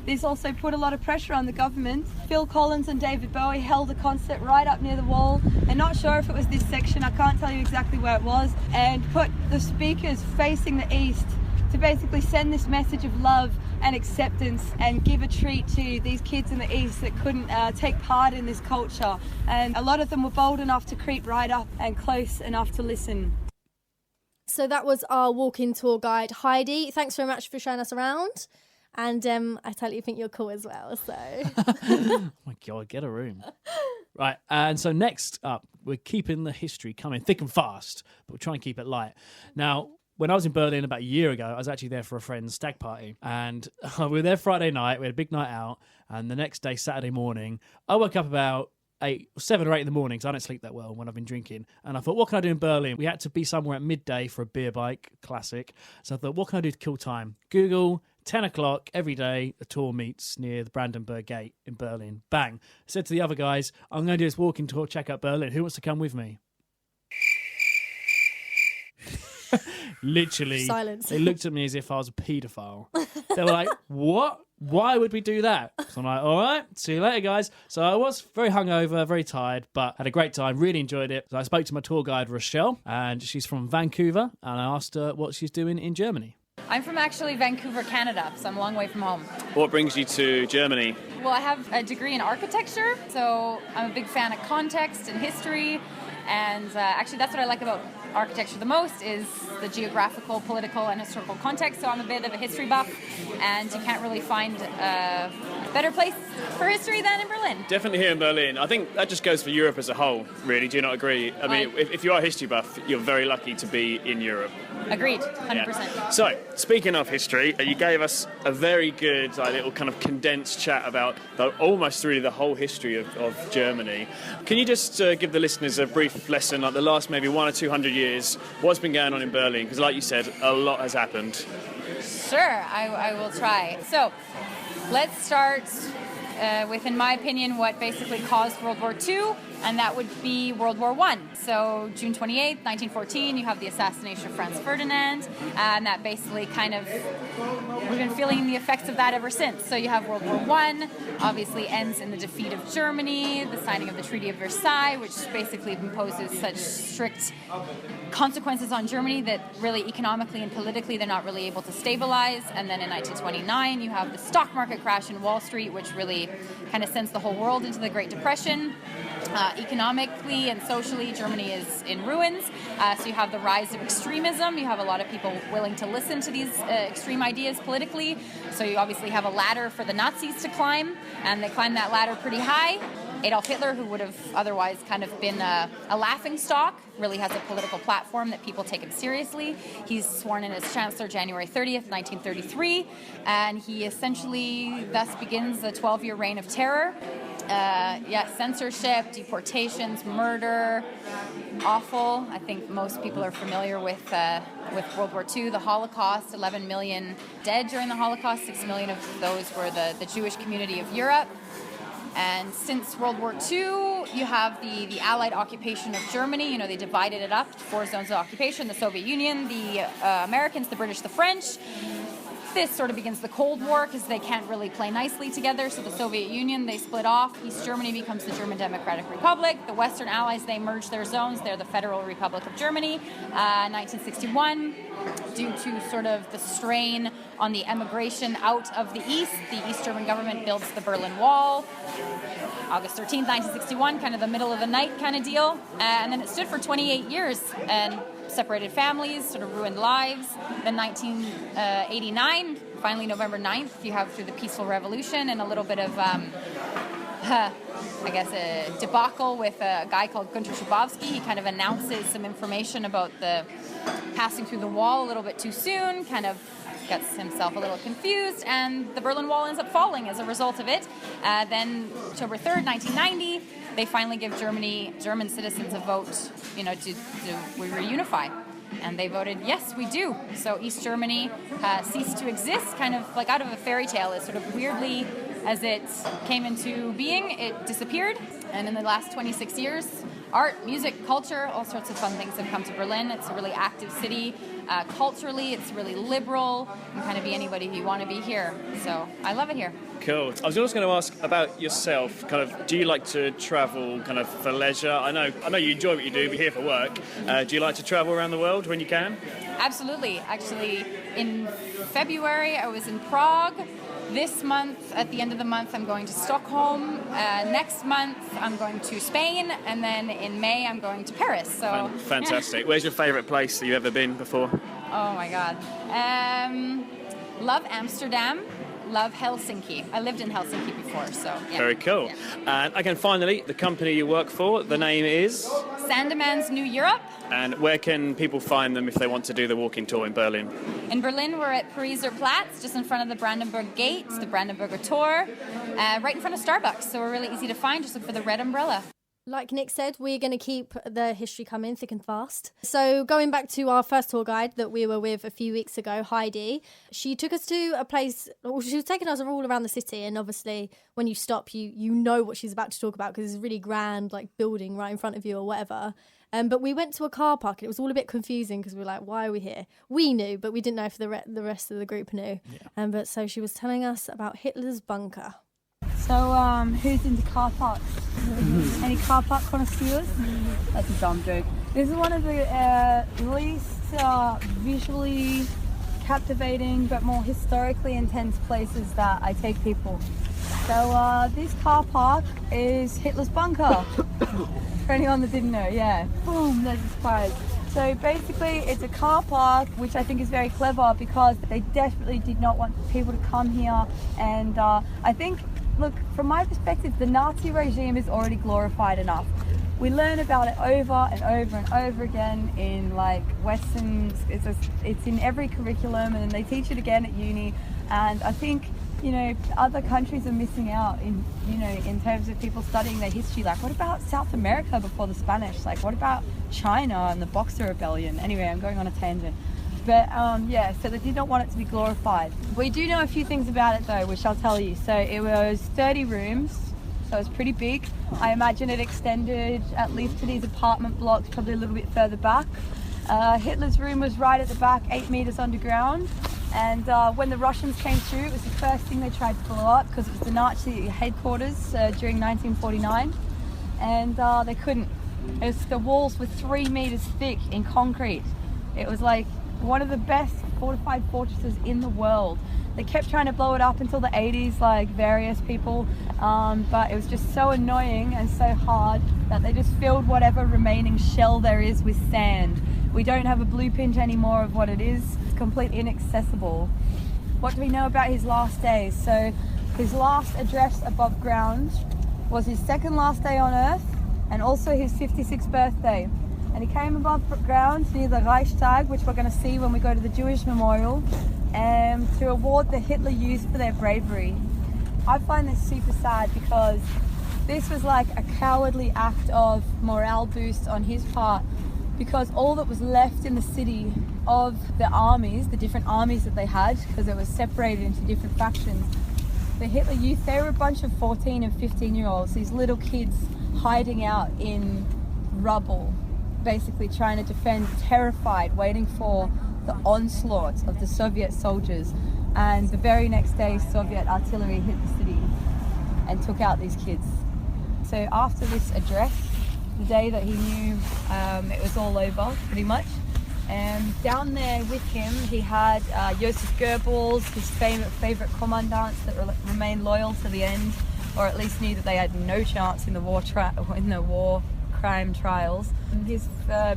this also put a lot of pressure on the government. Phil Collins and David Bowie held a concert right up near the wall. I'm not sure if it was this section, I can't tell you exactly where it was, and put the speakers facing the east to basically send this message of love and acceptance and give a treat to these kids in the east that couldn't take part in this culture. And a lot of them were bold enough to creep right up and close enough to listen. So that was our walk-in tour guide, Heidi. Thanks very much for showing us around. And I totally think you're cool as well. So, Oh my God, get a room. Right, and so next up, we're keeping the history coming thick and fast, but we're trying to keep it light. Now, when I was in Berlin about a year ago, I was actually there for a friend's stag party. And we were there Friday night, we had a big night out, and the next day, Saturday morning, I woke up about 7 or 8 in the morning, because I don't sleep that well when I've been drinking. And I thought, what can I do in Berlin? We had to be somewhere at midday for a beer bike, classic. So I thought, what can I do to kill time? Google, 10 o'clock every day, a tour meets near the Brandenburg Gate in Berlin. Bang. I said to the other guys, I'm going to do this walking tour, check out Berlin. Who wants to come with me? Literally, Silence. they looked at me as if I was a paedophile. They were like, what? why would we do that? So I'm like, all right, see you later, guys. So I was very hungover, very tired, but had a great time, really enjoyed it. So I spoke to my tour guide, Rochelle, and she's from Vancouver, and I asked her what she's doing in Germany. I'm from actually Vancouver, Canada, so I'm a long way from home. What brings you to Germany? Well, I have a degree in architecture, so I'm a big fan of context and history, and actually that's what I like about architecture the most is the geographical, political, and historical context. So I'm a bit of a history buff, and you can't really find a better place for history than in Berlin. Definitely here in Berlin. I think that just goes for Europe as a whole, really. Do you not agree? I mean, if you are a history buff, you're very lucky to be in Europe. Agreed, 100%. Yeah. So, speaking of history, you gave us a very good little kind of condensed chat about almost really the whole history of Germany. Can you just give the listeners a brief lesson, like the last maybe 100 or 200 years, what's been going on in Berlin? Because like you said, a lot has happened. Sure, I will try. So, let's start with, in my opinion, what basically caused World War II, and that would be World War I. So June 28th, 1914, you have the assassination of Franz Ferdinand, and that basically kind of, we've been feeling the effects of that ever since. So you have World War I, obviously ends in the defeat of Germany, the signing of the Treaty of Versailles, which basically imposes such strict consequences on Germany that really economically and politically they're not really able to stabilize. And then in 1929, you have the stock market crash in Wall Street, which really kind of sends the whole world into the Great Depression. Economically and socially, Germany is in ruins. So you have the rise of extremism. You have a lot of people willing to listen to these extreme ideas politically. So you obviously have a ladder for the Nazis to climb, and they climb that ladder pretty high. Adolf Hitler, who would have otherwise kind of been a laughing stock, really has a political platform that people take him seriously. He's sworn in as Chancellor January 30th, 1933, and he essentially thus begins a 12-year reign of terror. Censorship, deportations, murder, awful. I think most people are familiar with World War II, the Holocaust, 11 million dead during the Holocaust, 6 million of those were the Jewish community of Europe. And since World War II, you have the Allied occupation of Germany. You know, they divided it up, 4 zones of occupation, the Soviet Union, the Americans, the British, the French. This sort of begins the Cold War because they can't really play nicely together. So the Soviet Union, they split off. East Germany becomes the German Democratic Republic. The Western Allies, they merge their zones. They're the Federal Republic of Germany. 1961, due to sort of the strain on the emigration out of the East German government builds the Berlin Wall. August 13th, 1961, kind of the middle of the night kind of deal. And then it stood for 28 years and separated families, sort of ruined lives. Then 1989, finally November 9th, you have through the peaceful revolution and a little bit of, a debacle with a guy called Günter Schabowski. He kind of announces some information about the passing through the wall a little bit too soon, kind of gets himself a little confused, and the Berlin Wall ends up falling as a result of it. Then October 3rd, 1990, they finally give German citizens a vote, to we reunify. And they voted, yes, we do. So East Germany ceased to exist, kind of like out of a fairy tale. It sort of weirdly, as it came into being, it disappeared. And in the last 26 years, art, music, culture, all sorts of fun things have come to Berlin. It's a really active city. Culturally, it's really liberal. You can kind of be anybody you want to be here. So I love it here. Cool. I was also going to ask about yourself. Kind of, do you like to travel kind of for leisure? I know you enjoy what you do, but here for work. Do you like to travel around the world when you can? Absolutely. Actually, in February, I was in Prague. This month, at the end of the month, I'm going to Stockholm. Next month, I'm going to Spain. And then in May, I'm going to Paris. So fantastic. Where's your favourite place that you've ever been before? Oh, my God. Love Amsterdam. Love Helsinki. I lived in Helsinki before, so yeah. Very cool. Yeah. And again, finally, the company you work for, the name is? Sandeman's New Europe. And where can people find them if they want to do the walking tour in Berlin? In Berlin, we're at Pariser Platz, just in front of the Brandenburg Gate, the Brandenburger Tor, right in front of Starbucks. So we're really easy to find. Just look for the red umbrella. Like Nick said, we're going to keep the history coming thick and fast. So going back to our first tour guide that we were with a few weeks ago, Heidi, she took us to a place, well, she was taking us all around the city, and obviously when you stop, you know what she's about to talk about because it's a really grand like building right in front of you or whatever. But we went to a car park and it was all a bit confusing because we were like, why are we here? We knew, but we didn't know if the rest of the group knew. Yeah. But so she was telling us about Hitler's bunker. So, who's into car parks? Any car park connoisseurs? That's a dumb joke. This is one of the least visually captivating but more historically intense places that I take people. So, this car park is Hitler's bunker. For anyone that didn't know, yeah. Boom, there's a surprise. So basically it's a car park, which I think is very clever because they desperately did not want people to come here. And I think, look, from my perspective, the Nazi regime is already glorified enough. We learn about it over and over and over again in like Western, it's in every curriculum, and then they teach it again at uni. And I think, you know, other countries are missing out in, you know, in terms of people studying their history. Like, what about South America before the Spanish? Like, what about China and the Boxer Rebellion? Anyway, I'm going on a tangent. But yeah, so they did not want it to be glorified. We do know a few things about it though, which I'll tell you. So it was 30 rooms, so it was pretty big. I imagine it extended at least to these apartment blocks, probably a little bit further back. Hitler's room was right at the back, 8 meters underground. And when the Russians came through, it was the first thing they tried to blow up because it was the Nazi headquarters during 1949. And they couldn't. The walls were 3 meters thick in concrete. It was like one of the best fortified fortresses in the world. They kept trying to blow it up until the 80s, like various people, but it was just so annoying and so hard that they just filled whatever remaining shell there is with sand. We don't have a blueprint anymore of what it is. It's completely inaccessible. What do we know about his last days? So his last address above ground was his second last day on Earth and also his 56th birthday. And he came above ground near the Reichstag, which we're going to see when we go to the Jewish Memorial, to award the Hitler Youth for their bravery. I find this super sad because this was like a cowardly act of morale boost on his part, because all that was left in the city of the armies, the different armies that they had, because it was separated into different factions, the Hitler Youth, they were a bunch of 14 and 15-year-olds, these little kids hiding out in rubble, basically trying to defend, terrified, waiting for the onslaught of the Soviet soldiers. And the very next day, Soviet artillery hit the city and took out these kids. So after this address, the day that he knew it was all over, pretty much, down there with him, he had Joseph Goebbels, his favorite commandants that remained loyal to the end, or at least knew that they had no chance in the war crime trials. His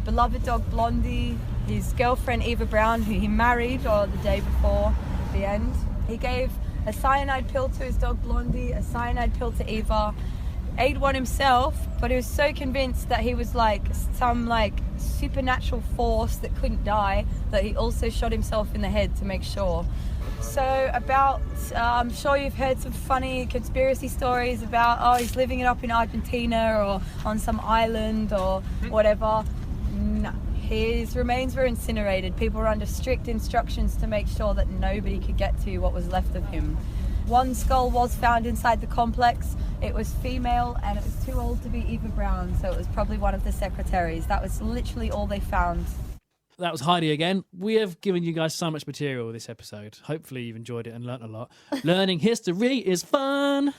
beloved dog Blondie, his girlfriend Eva Braun, who he married the day before the end. He gave a cyanide pill to his dog Blondie, a cyanide pill to Eva, ate one himself, but he was so convinced that he was like some like supernatural force that couldn't die that he also shot himself in the head to make sure. So about, I'm sure you've heard some funny conspiracy stories about, oh, he's living it up in Argentina or on some island or whatever. No, his remains were incinerated. People were under strict instructions to make sure that nobody could get to what was left of him. One skull was found inside the complex. It was female and it was too old to be Eva Braun, so it was probably one of the secretaries. That was literally all they found. That was Heidi again. We have given you guys so much material this episode. Hopefully you've enjoyed it and learnt a lot. Learning history is fun.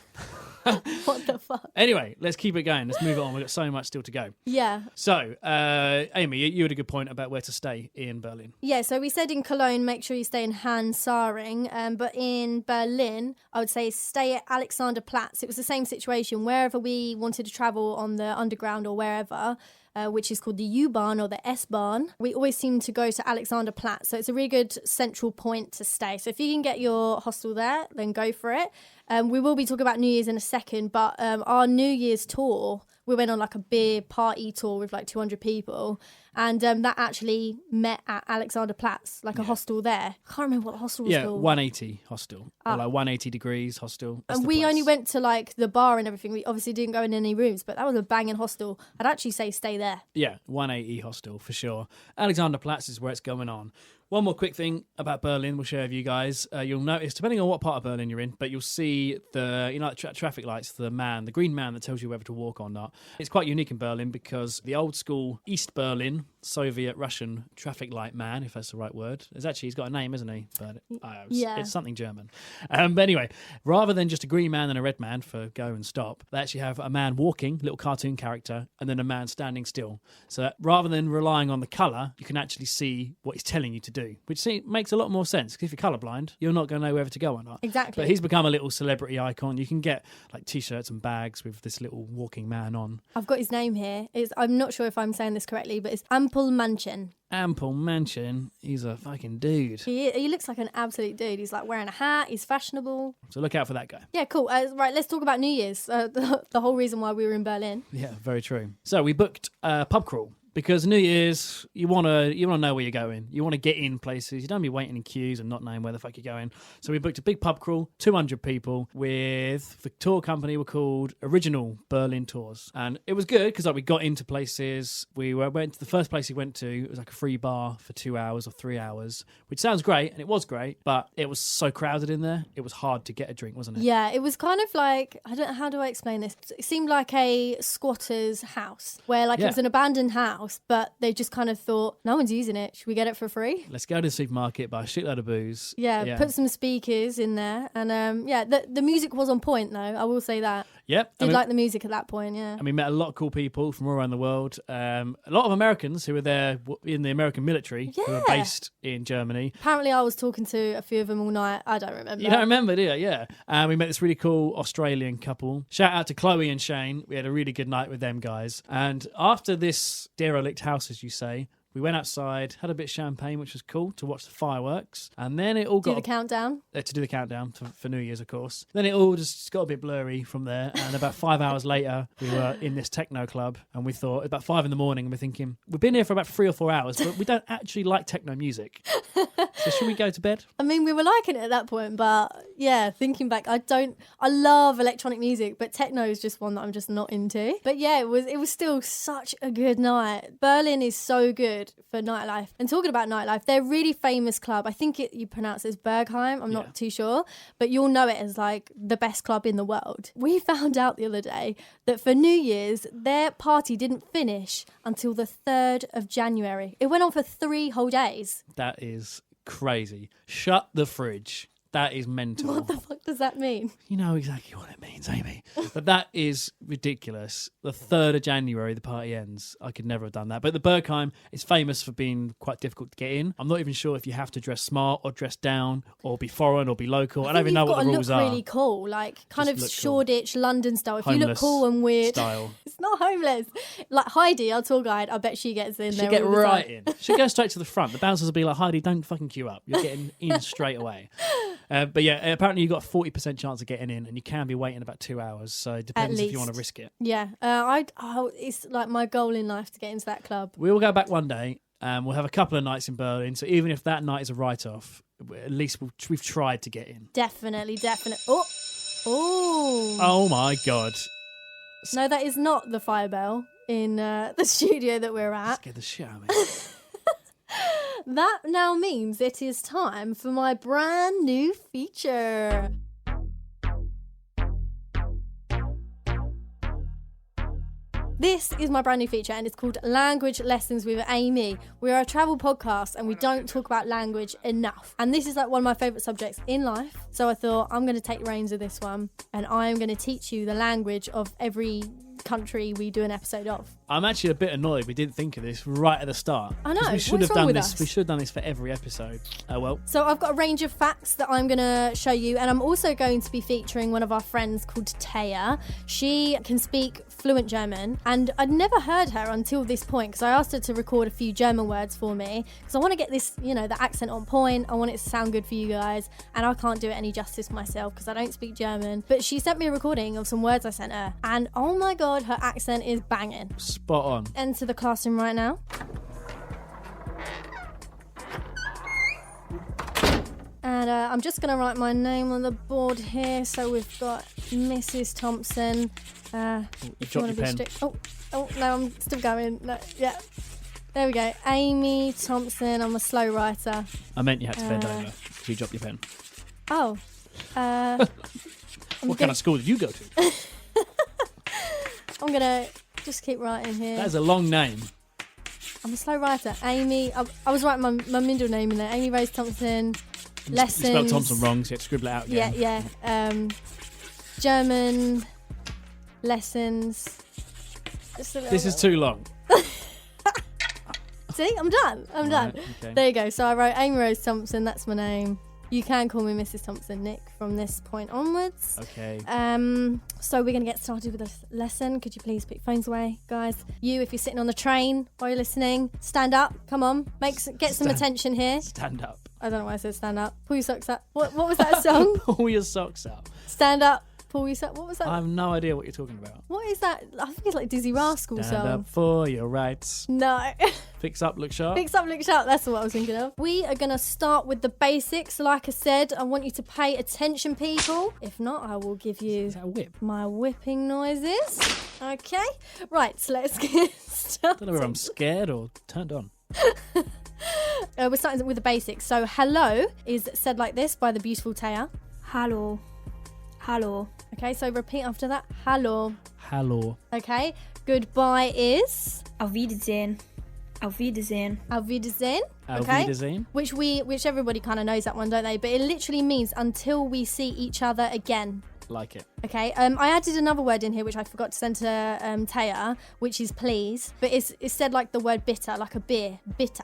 What the fuck? Anyway, let's keep it going. Let's move on. We've got so much still to go. Yeah. So, Amy, you had a good point about where to stay in Berlin. Yeah, so we said in Cologne, make sure you stay in Hans-Saring. But in Berlin, I would say stay at Alexanderplatz. It was the same situation. Wherever we wanted to travel on the underground or wherever, which is called the U-Bahn or the S-Bahn, we always seem to go to Alexanderplatz. So it's a really good central point to stay. So if you can get your hostel there, then go for it. We will be talking about New Year's in a second, but our New Year's tour We went on like a beer party tour with like 200 people. And that actually met at Alexanderplatz, like a hostel there. I can't remember what the hostel was called. 180 hostel. Or like 180 degrees hostel. That's and we only went to like the bar and everything. We obviously didn't go in any rooms, but that was a banging hostel. I'd actually say stay there. Yeah, 180 hostel for sure. Alexanderplatz is where it's going on. One more quick thing about Berlin we'll share with you guys. You'll notice, depending on what part of Berlin you're in, but you'll see the traffic lights, the green man that tells you whether to walk or not. It's quite unique in Berlin because the old school East Berlin Soviet Russian traffic light man, if that's the right word, he's got a name, isn't he? But it's something German. But anyway, rather than just a green man and a red man for go and stop, they actually have a man walking, little cartoon character, and then a man standing still. So that rather than relying on the colour, you can actually see what he's telling you to do, which makes a lot more sense, because if you're colourblind, you're not going to know whether to go or not. Exactly. But he's become a little celebrity icon. You can get like T-shirts and bags with this little walking man on. I've got his name here. I'm not sure if I'm saying this correctly, but it's Ampelmännchen. Ampelmännchen. He's a fucking dude. He looks like an absolute dude. He's like wearing a hat. He's fashionable. So look out for that guy. Yeah, cool. Right, let's talk about New Year's. The whole reason why we were in Berlin. Yeah, very true. So we booked a pub crawl. Because New Year's, you want to know where you're going. You want to get in places. You don't be waiting in queues and not knowing where the fuck you're going. So we booked a big pub crawl, 200 people, with the tour company were called Original Berlin Tours. And it was good because we got into places. We went to the first place we went to. It was like a free bar for 2 hours or 3 hours, which sounds great, and it was great, but it was so crowded in there. It was hard to get a drink, wasn't it? Yeah, it was kind of like, how do I explain this? It seemed like a squatter's house where it was an abandoned house. But they just kind of thought, no one's using it. Should we get it for free? Let's go to the supermarket, buy a shitload of booze. Yeah, put some speakers in there. And the music was on point, though. I will say that. Yep. Did like the music at that point, yeah. And we met a lot of cool people from all around the world. A lot of Americans who were there in the American military, who were based in Germany. Apparently I was talking to a few of them all night. I don't remember. You don't remember, do you? Yeah. And we met this really cool Australian couple. Shout out to Chloe and Shane. We had a really good night with them guys. And after this derelict house, as you say, we went outside, had a bit of champagne, which was cool, to watch the fireworks. And then it all got... To do the countdown for New Year's, of course. Then it all just got a bit blurry from there. And about 5 hours later, we were in this techno club. And we thought, about 5 in the morning, and we're thinking, we've been here for about 3 or 4 hours, but we don't actually like techno music. So should we go to bed? I mean, we were liking it at that point, but yeah, thinking back, I love electronic music, but techno is just one that I'm just not into. But yeah, it was still such a good night. Berlin is so good for nightlife. And talking about nightlife, they're a really famous club. I think you pronounce it as Bergheim. I'm not too sure, but you'll know it as like the best club in the world. We found out the other day that for New Year's, their party didn't finish until the 3rd of January. It went on for 3 whole days. That is crazy. Shut the fridge. That is mental. What the fuck does that mean? You know exactly what it means, Amy. But that is ridiculous. The 3rd of January, the party ends. I could never have done that. But the Bergheim is famous for being quite difficult to get in. I'm not even sure if you have to dress smart or dress down or be foreign or be local. I don't even know what the rules are. You've got to look really cool, like kind Just of Shoreditch, cool. London style. If Homeless you look cool and weird. Style. It's not homeless. Like Heidi, our tour guide, I bet she gets in there. She'll get right in. She'll go straight to the front. The bouncers will be like, Heidi, don't fucking queue up. You're getting in straight away. But yeah, apparently you've got a 40% chance of getting in, and you can be waiting about 2 hours. So it depends if you want to risk it. Yeah, it's like my goal in life to get into that club. We will go back one day, and we'll have a couple of nights in Berlin. So even if that night is a write-off, at least we've tried to get in. Definitely. Oh my God. No, that is not the fire bell in the studio that we're at. Scared the shit out of me. That now means it is time for my brand new feature. This is my brand new feature, and it's called Language Lessons with Amy. We are a travel podcast and we don't talk about language enough. And this is like one of my favourite subjects in life. So I thought I'm going to take the reins of this one, and I'm going to teach you the language of every country we do an episode of. I'm actually a bit annoyed we didn't think of this right at the start. I know. We should What's have wrong done with this. us? We should have done this for every episode. Oh well. So I've got a range of facts that I'm going to show you, and I'm also going to be featuring one of our friends called Taya. She can speak fluent German, and I'd never heard her until this point, because I asked her to record a few German words for me, because I want to get this, the accent on point. I want it to sound good for you guys, and I can't do it any justice myself because I don't speak German. But she sent me a recording of some words I sent her, and oh my God, God, her accent is banging. Spot on. Enter the classroom right now. And I'm just going to write my name on the board here. So we've got Mrs. Thompson. If you want to be strict. Oh, no, I'm still going. No, yeah. There we go. Amy Thompson. I'm a slow writer. I meant you had to bend over. Did you drop your pen? Oh. What kind of school did you go to? I'm going to just keep writing here. That is a long name. I'm a slow writer. Amy. I was writing my middle name in there. Amy Rose Thompson. Lessons. You spelled Thompson wrong, so you had to scribble it out again. Yeah. German lessons. This is too long. See, I'm done. I'm done. Okay. There you go. So I wrote Amy Rose Thompson. That's my name. You can call me Mrs. Thompson, Nick, from this point onwards. Okay. So we're going to get started with this lesson. Could you please put your phones away, guys? You, if you're sitting on the train while you're listening, stand up. Come on. Get some attention here. Stand up. I don't know why I said stand up. Pull your socks up. What was that song? Pull your socks up. Stand up. Pull your socks. What was that? I have no idea what you're talking about. What is that? I think it's like Dizzy Rascal Stand song. up for your rights. No. Fix up, look sharp. Fix up, look sharp. That's what I was thinking of. We are going to start with the basics. Like I said, I want you to pay attention, people. If not, I will give you Is that a whip? my whipping noises. Okay. Right, so let's get started. I don't know whether I'm scared or turned on. We're starting with the basics. So, hello is said like this by the beautiful Taya. Hallo. Hallo. Okay, so repeat after that. Hallo. Hello. Okay. Goodbye is Auf Wiedersehen. Auf Wiedersehen. Auf Wiedersehen. Auf Okay. Wiedersehen. Which everybody kind of knows that one, don't they? But it literally means until we see each other again. Like it. Okay, I added another word in here which I forgot to send to Taya, which is please. But it's said like the word bitter, like a beer. Bitter.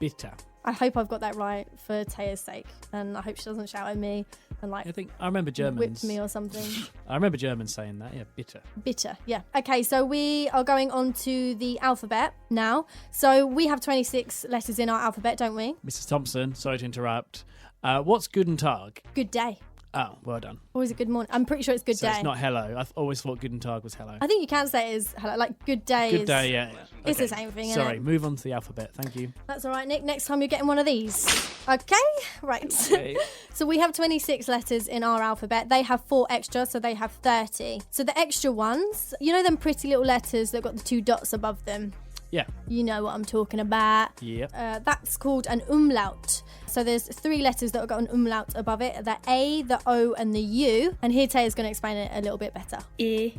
Bitter. I hope I've got that right for Taya's sake. And I hope she doesn't shout at me and like I remember Germans. whip me or something. I remember Germans saying that. Yeah, bitter. Bitter, yeah. Okay, so we are going on to the alphabet now. So we have 26 letters in our alphabet, don't we? Mrs. Thompson, sorry to interrupt. What's Guten Tag? Good day. Oh, well done. Or is it good morning? I'm pretty sure it's good So day. it's not hello. I've always thought Guten Tag was hello. I think you can say it is hello, like good day. Good is, day, yeah. It's Okay. the same thing, Sorry, innit? move on to the alphabet. Thank you. That's all right, Nick. Next time you're getting one of these. Okay, right. Okay. So we have 26 letters in our alphabet. They have 4 extra, so they have 30. So the extra ones, you know them pretty little letters that got the 2 dots above them? Yeah. You know what I'm talking about. Yep. That's called an umlaut. So there's 3 letters that have got an umlaut above it. The A, the O, and the U. And here Taya's going to explain it a little bit better. E,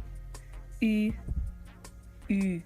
U, U.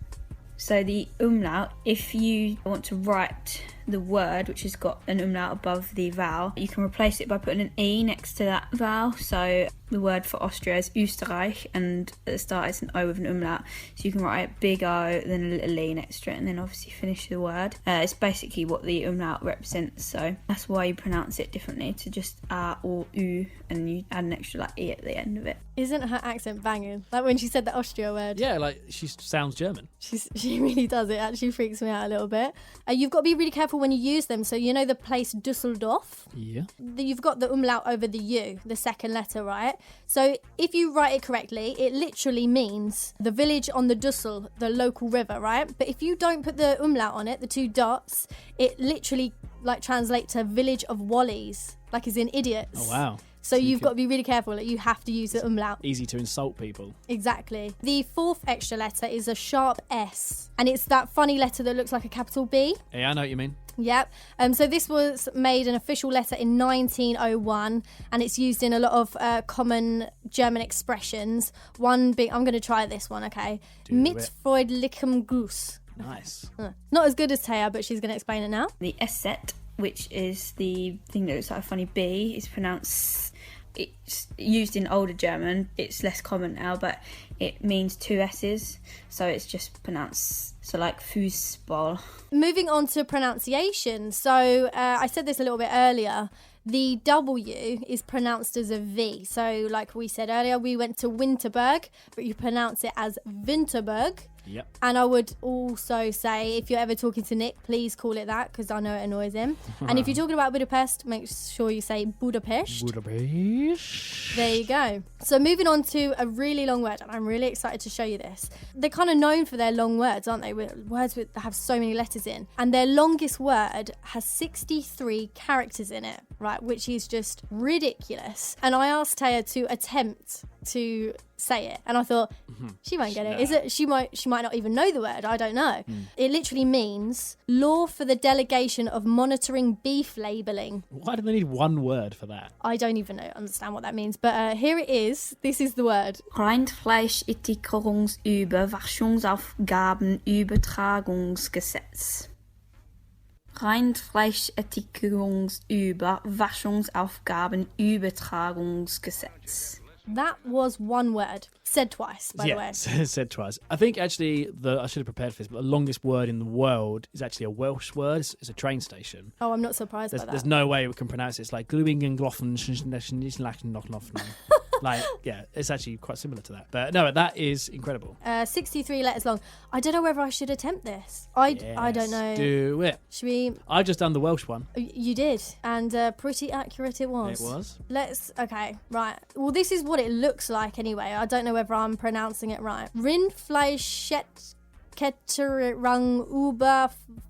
So the umlaut, if you want to write the word which has got an umlaut above the vowel, you can replace it by putting an E next to that vowel. So the word for Austria is Österreich, and at the start it's an O with an umlaut. So you can write a big O, then a little E next to it, and then obviously finish the word. It's basically what the umlaut represents, so that's why you pronounce it differently to just A or U, and you add an extra like E at the end of it. Isn't her accent banging? Like when she said the Austria word. Yeah, like she sounds German. She really does. It actually freaks me out a little bit. You've got to be really careful when you use them. So you know the place Düsseldorf? Yeah. You've got the umlaut over the U, the second letter, right? So if you write it correctly, it literally means the village on the Düssel, the local river, right? But if you don't put the umlaut on it, the 2 dots, it literally like translates to village of Wallies, like as in idiots. Oh, wow. So you've could- got to be really careful. Like you have to use the umlaut. Easy to insult people. Exactly. The 4th extra letter is a sharp S. And it's that funny letter that looks like a capital B. Yeah, I know what you mean. Yep. So this was made an official letter in 1901, and it's used in a lot of common German expressions. One big, I'm going to try this one, okay? Do Mit it. freundlichem Gruß. Nice. Not as good as Taya, but she's going to explain it now. The S-set, which is the thing that looks like a funny B, is pronounced... It's used in older German. It's less common now, but it means 2 S's, so it's just pronounced so like Fußball. Moving on to pronunciation. So I said this a little bit earlier. The W is pronounced as a V. So like we said earlier, we went to Winterberg, but you pronounce it as Winterberg. Yep. And I would also say, if you're ever talking to Nick, please call it that, because I know it annoys him. And if you're talking about Budapest, make sure you say Budapest. Budapest. There you go. So moving on to a really long word, and I'm really excited to show you this. They're kind of known for their long words, aren't they? Words that have so many letters in. And their longest word has 63 characters in it, right? Which is just ridiculous. And I asked Taya to attempt to say it, and I thought she won't get it. Is it? She might not even know the word. I don't know. It literally means law for the delegation of monitoring beef labelling. Why do they need one word for that? I don't even understand what that means, but here it is. This is the word. Rindfleischetikettungsüberwachungsgesetz. Rindfleischetikettungsüberwachungsaufgabenübertragungsgesetz. That was one word. Said twice, by the way. Said twice. I think actually, I should have prepared for this, but the longest word in the world is actually a Welsh word. It's a train station. Oh, I'm not surprised by that. There's no way we can pronounce it. It's like like, yeah, it's actually quite similar to that. But no, that is incredible. 63 letters long. I don't know whether I should attempt this. I don't know. Do it. Should we? I've just done the Welsh one. You did, and pretty accurate it was. It was. Okay, right. Well, this is what it looks like anyway. I don't know whether I'm pronouncing it right. Rindfleischetikettering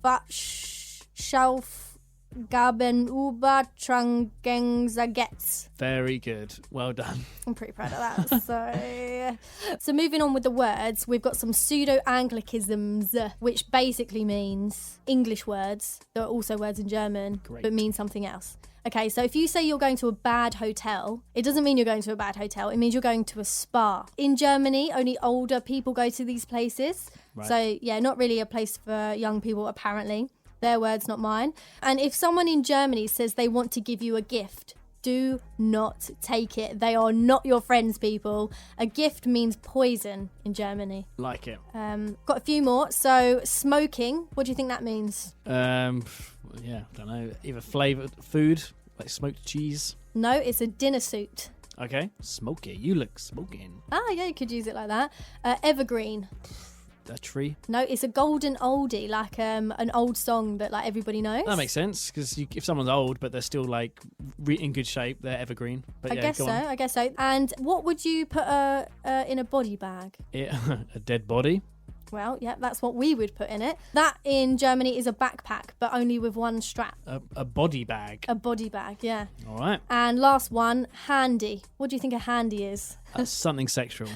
Überwachungsaufgabenübertragungsgesetz. Very good. Well done. I'm pretty proud of that. So moving on with the words, we've got some pseudo-Anglicisms, which basically means English words. There are also words in German, but mean something else. Okay, so if you say you're going to a bad hotel, it doesn't mean you're going to a bad hotel. It means you're going to a spa. In Germany, only older people go to these places. Right. So, yeah, not really a place for young people, apparently. Their words, not mine. And if someone in Germany says they want to give you a gift, do not take it. They are not your friends, people. A gift means poison in Germany. Like it. Got a few more. So, smoking, what do you think that means? Yeah, I don't know. Either flavoured food, like smoked cheese. No, it's a dinner suit. Okay. Smoky. You look smoking. Ah, yeah, you could use it like that. Evergreen. A tree. No, it's a golden oldie, like an old song that like everybody knows. That makes sense, because if someone's old but they're still like in good shape, they're evergreen. But I guess so. And what would you put in a body bag? A dead body. Well, yeah, that's what we would put in it. That in Germany is a backpack, but only with one strap. A body bag. A body bag, yeah. All right. And last one, handy. What do you think a handy is? Something sexual.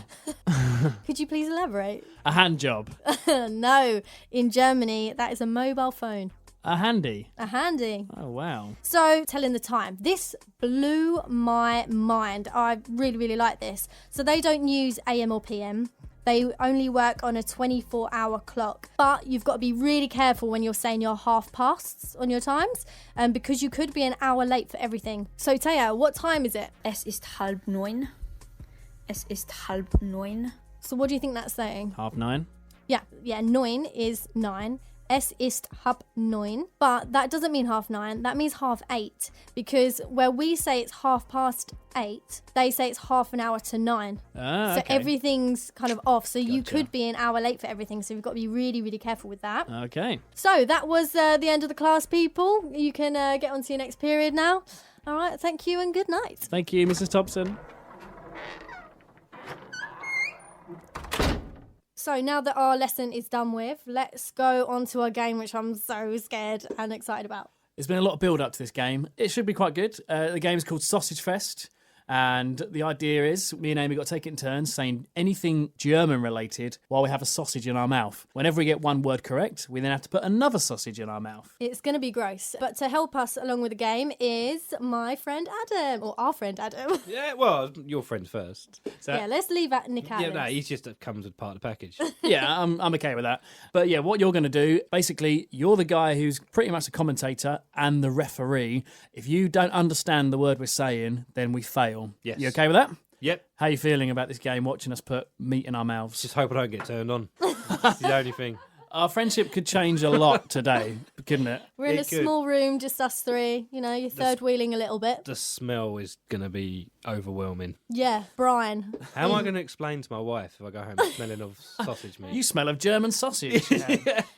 Could you please elaborate? A hand job. No, in Germany, that is a mobile phone. A handy. A handy. Oh, wow. So, telling the time. This blew my mind. I really, really like this. So, they don't use AM or PM. They only work on a 24-hour clock. But you've got to be really careful when you're saying your half pasts on your times, because you could be an hour late for everything. So, Taya, what time is it? Es ist 8:30. Es ist 8:30. So, what do you think that's saying? 9:30. Yeah, 9 is 9. Es ist 8:30. But that doesn't mean 9:30. That means 8:30. Because where we say it's 8:30, they say it's half an hour to 9. Ah, so okay. everything's kind of off. So you Gotcha. could be an hour late for everything. So you've got to be really, really careful with that. Okay. So that was the end of the class, people. You can get on to your next period now. All right, thank you and good night. Thank you, Mrs. Thompson. So now that our lesson is done with, let's go on to our game, which I'm so scared and excited about. There's been a lot of build up to this game. It should be quite good. The game is called SausageFest. And the idea is, me and Amy got to take it in turns saying anything German related while we have a sausage in our mouth. Whenever we get one word correct, we then have to put another sausage in our mouth. It's going to be gross. But to help us along with the game is my friend Adam, or our friend Adam. Yeah, well, your friend first. So, yeah, let's leave Nick out. Yeah, no, he's just comes with part of the package. Yeah, I'm okay with that. But yeah, what you're going to do, basically, you're the guy who's pretty much a commentator and the referee. If you don't understand the word we're saying, then we fail. Yes. You okay with that? Yep. How are you feeling about this game, watching us put meat in our mouths? Just hope I don't get turned on. That's the only thing. Our friendship could change a lot today couldn't it? We're in a It could. small room, just us three. You know, you're third wheeling a little bit. The smell is going to be overwhelming. Yeah, Brian. How am I going to explain to my wife if I go home smelling of sausage meat? You smell of German sausage.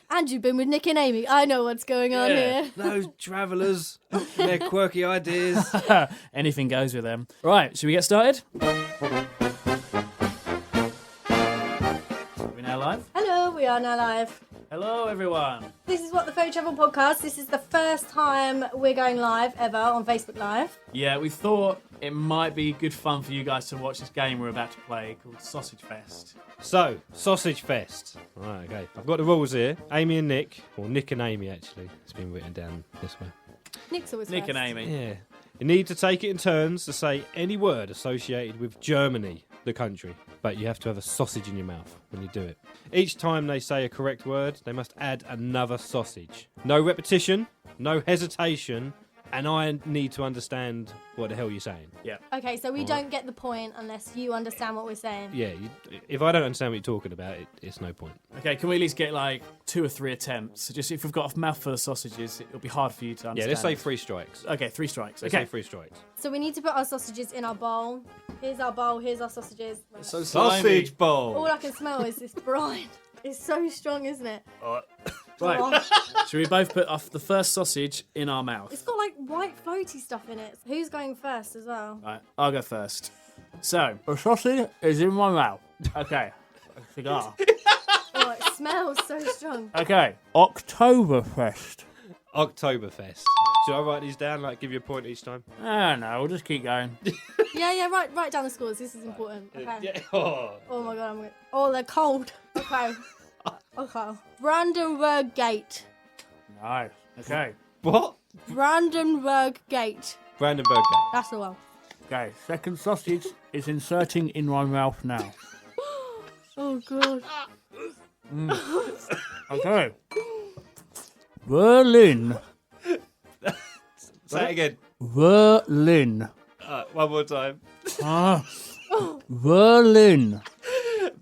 And you've been with Nick and Amy. I know what's going on here. Those travellers, their quirky ideas. Anything goes with them. Right, should we get started? Are we now live? Hello, we are now live. Hello, everyone. This is What the Faux Travel Podcast. This is the first time we're going live ever on Facebook Live. Yeah, we thought it might be good fun for you guys to watch this game we're about to play called SausageFest. So, SausageFest. Right, okay. I've got the rules here. Amy and Nick, or Nick and Amy actually. It's been written down this way. Nick's always Nick first. and Amy. Yeah. You need to take it in turns to say any word associated with Germany, the country. But you have to have a sausage in your mouth when you do it. Each time they say a correct word, they must add another sausage. No repetition, no hesitation, and I need to understand what the hell you're saying. Yeah. Okay, so we don't get the point unless you understand what we're saying. Yeah, if I don't understand what you're talking about, it's no point. Okay, can we at least get like 2 or 3 attempts? So just if we've got a mouthful of sausages, it'll be hard for you to understand. Yeah, let's say 3 strikes. Okay, 3 strikes. Let's Okay. say 3 strikes. So we need to put our sausages in our bowl. Here's our bowl, here's our sausages. So slimy. Sausage bowl. All I can smell is this brine. It's so strong, isn't it? Right. Should we both put off the first sausage in our mouth? It's got like white floaty stuff in it. Who's going first as well? Right, I'll go first. So, the sausage is in my mouth. Okay. A cigar. Oh, it smells so strong. Okay. Oktoberfest. Oktoberfest. Should I write these down, like give you a point each time? I don't know, we'll just keep going. Yeah, write down the scores. This is important. Okay. Yeah. Oh. Oh my god, Oh, they're cold. Okay. Okay. Brandenburg Gate. Nice. Okay. What? Brandenburg Gate. Brandenburg Gate. That's the one. Okay, second sausage is inserting in my mouth now. Oh god. Okay. Berlin. Say it again. Berlin. One more time. Berlin.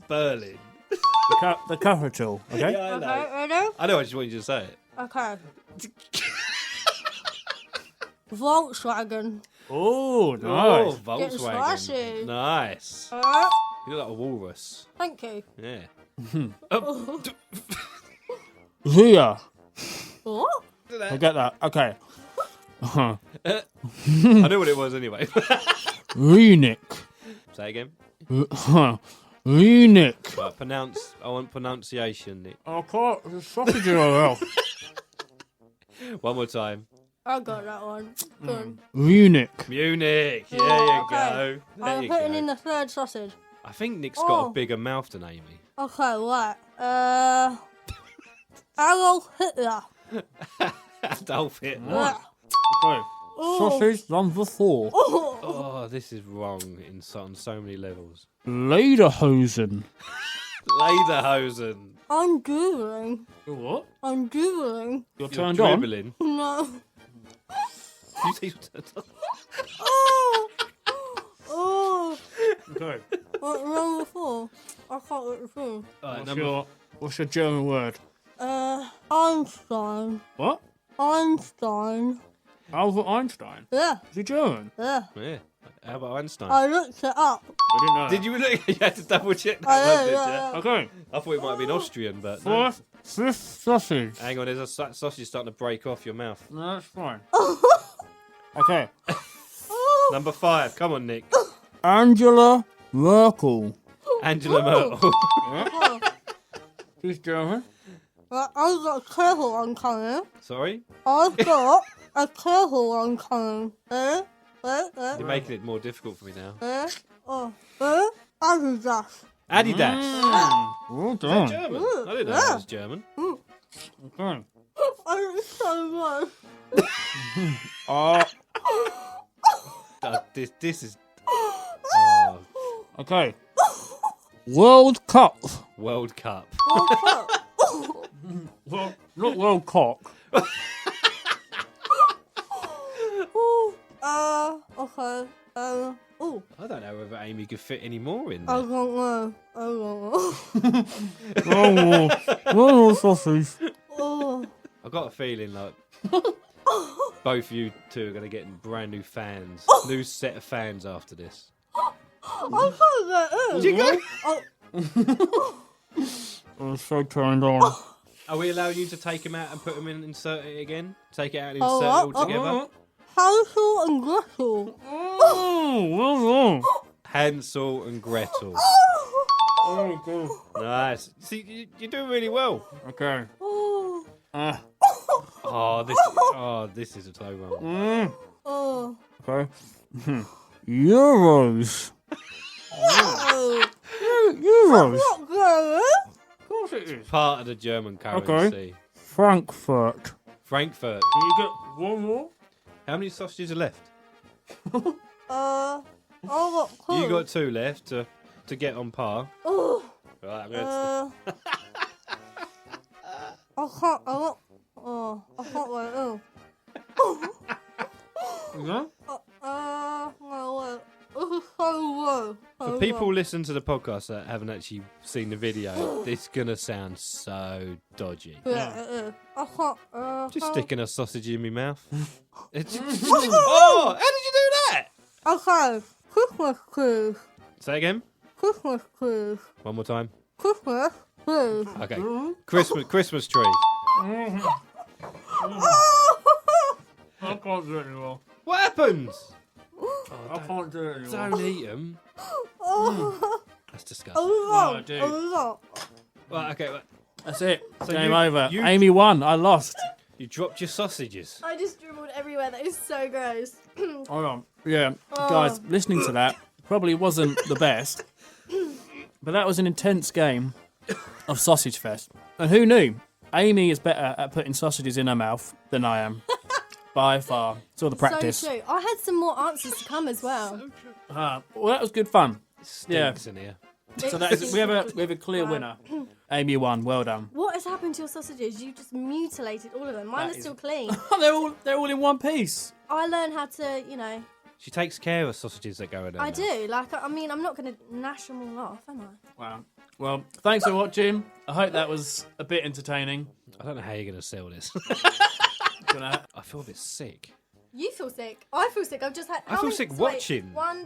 Berlin. The capital. Okay. Yeah, I know. Okay, ready? I know. I just wanted you to say it. Okay. Volkswagen. Oh, Oh, nice. Getting Volkswagen. spicy. Nice. Alright. You look like a walrus. Thank you. Yeah. Here. What? I get that. Okay. I knew what it was anyway. Renick. Say again. Renick. Right, pronounce. I want pronunciation, Nick. I can't. The sausage in my mouth. One more time. I got that one. Good. Renick. Munich. There you Okay. go. There I'm you putting go. in the third sausage. I think Nick's got Oh. a bigger mouth than Amy. Okay, right. Adolf Hitler. Adolf Hitler. Yeah. Okay. Oh. Sausage number 4. Oh. Oh, this is wrong on so many levels. Lederhosen. Lederhosen. I'm Googling. What? I'm Googling. You're You're turned on? dribbling. No. You say you're turned on. Oh. Oh. Okay. What, number 4? I can't get the thing. What's your German word? Einstein. What? Einstein. Albert Einstein. Yeah. Is he German? Yeah. Yeah. How about Einstein? I looked it up. I didn't know. Did you look? You had to double check that I one, know, did yeah. you? Okay. I thought it might have been Austrian, but no. Fifth sausage. Hang on, there's a sausage starting to break off your mouth. No, that's fine. Okay. Number 5. Come on, Nick. Angela Merkel. Angela Merkel. She's German. Right, I've got a careful one coming. Sorry? I've got a careful one coming. You're making it more difficult for me now. Adidas. Adidas. Well Is that done. German? I didn't know that was German. Okay. I'm so good. This is... Oh, Okay. World Cup. World Cup. Well, not World Cock. Okay. Oh, I don't know whether Amy could fit any more in I there. don't know. I don't know. One more sausage. Oh, I've got a feeling like both of you two are going to get brand new fans, new set of fans after this. I can't get in. Did you go? I'm so turned on. Are we allowing you to take them out and put them in and insert it again? Take it out and insert it all together? Hansel and Gretel. Hansel and Gretel. Nice. See, you're doing really well. Okay. This is a close one. Okay. Euros. Euros. Of course it is. Part of the German currency. Okay. Frankfurt. Frankfurt. Can you get one more? How many sausages are left? I got two. You got 2 left to get on par. Right, I'm going to... I can't wait. Yeah? No, this is so low. For people who listen to the podcast that haven't actually seen the video, this is going to sound so dodgy. Yeah. I can't. Just sticking a sausage in my mouth. Oh, how did you do that? Okay, Christmas cruise. Say again. Christmas cruise. One more time. Christmas cruise. Okay. Christmas tree. I can't do it anymore. What happens? I can't do it anymore. Don't eat them. That's disgusting. Oh, dude. Right, okay. Right. That's it. So Game you- over. you- Amy won. I lost. You dropped your sausages. I just dribbled everywhere. That is so gross. Hold on. Yeah, guys, listening to that probably wasn't the best, but that was an intense game of SausageFest. And who knew? Amy is better at putting sausages in her mouth than I am. By far. It's all the practice. So true. I had some more answers to come as well. Well, that was good fun. Stinks in here. So that is, we have a clear winner. Amy won. Well done. What has happened to your sausages? You just mutilated all of them. Mine That are is- still clean. they're all in one piece. I learned how to, She takes care of sausages that go in her I mouth. do. Like, I mean, I'm not going to gnash them all off, am I? Wow. Well, thanks for watching. I hope that was a bit entertaining. I don't know how you're going to sell this. Gonna- I feel a bit sick. You feel sick. I feel sick. I've just had. I feel sick watching. 1, 2,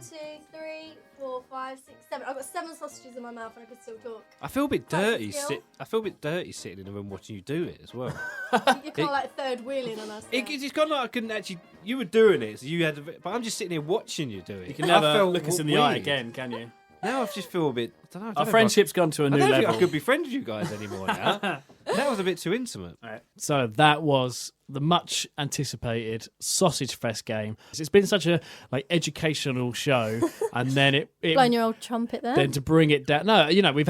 3, 4, 5, 6, 7. I've got 7 sausages in my mouth and I can still talk. I feel a bit That's a dirty. skill. I feel a bit dirty sitting in the room watching you do it as well. You're kind of like third wheeling on us. It's kind of like I couldn't actually. You were doing it, so you had. But I'm just sitting here watching you do it. You can never I felt look us in the eye weird. again, can you? Now I just feel a bit. I don't know. Our friendship's gone to a new I don't level. think I could be friends with you guys anymore now. That was a bit too intimate. Right. So that was the much anticipated Sausage Fest game. It's been such a educational show, and then it Blowing your old trumpet there. then to bring it down. No, we've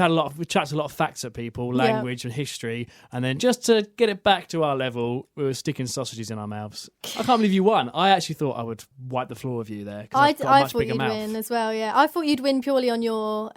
chucked a lot of facts at people, language and history, and then just to get it back to our level, we were sticking sausages in our mouths. I can't believe you won. I actually thought I would wipe the floor with you there. 'Cause I've got a I much thought bigger you'd mouth. win as well. Yeah, I thought you'd win purely on your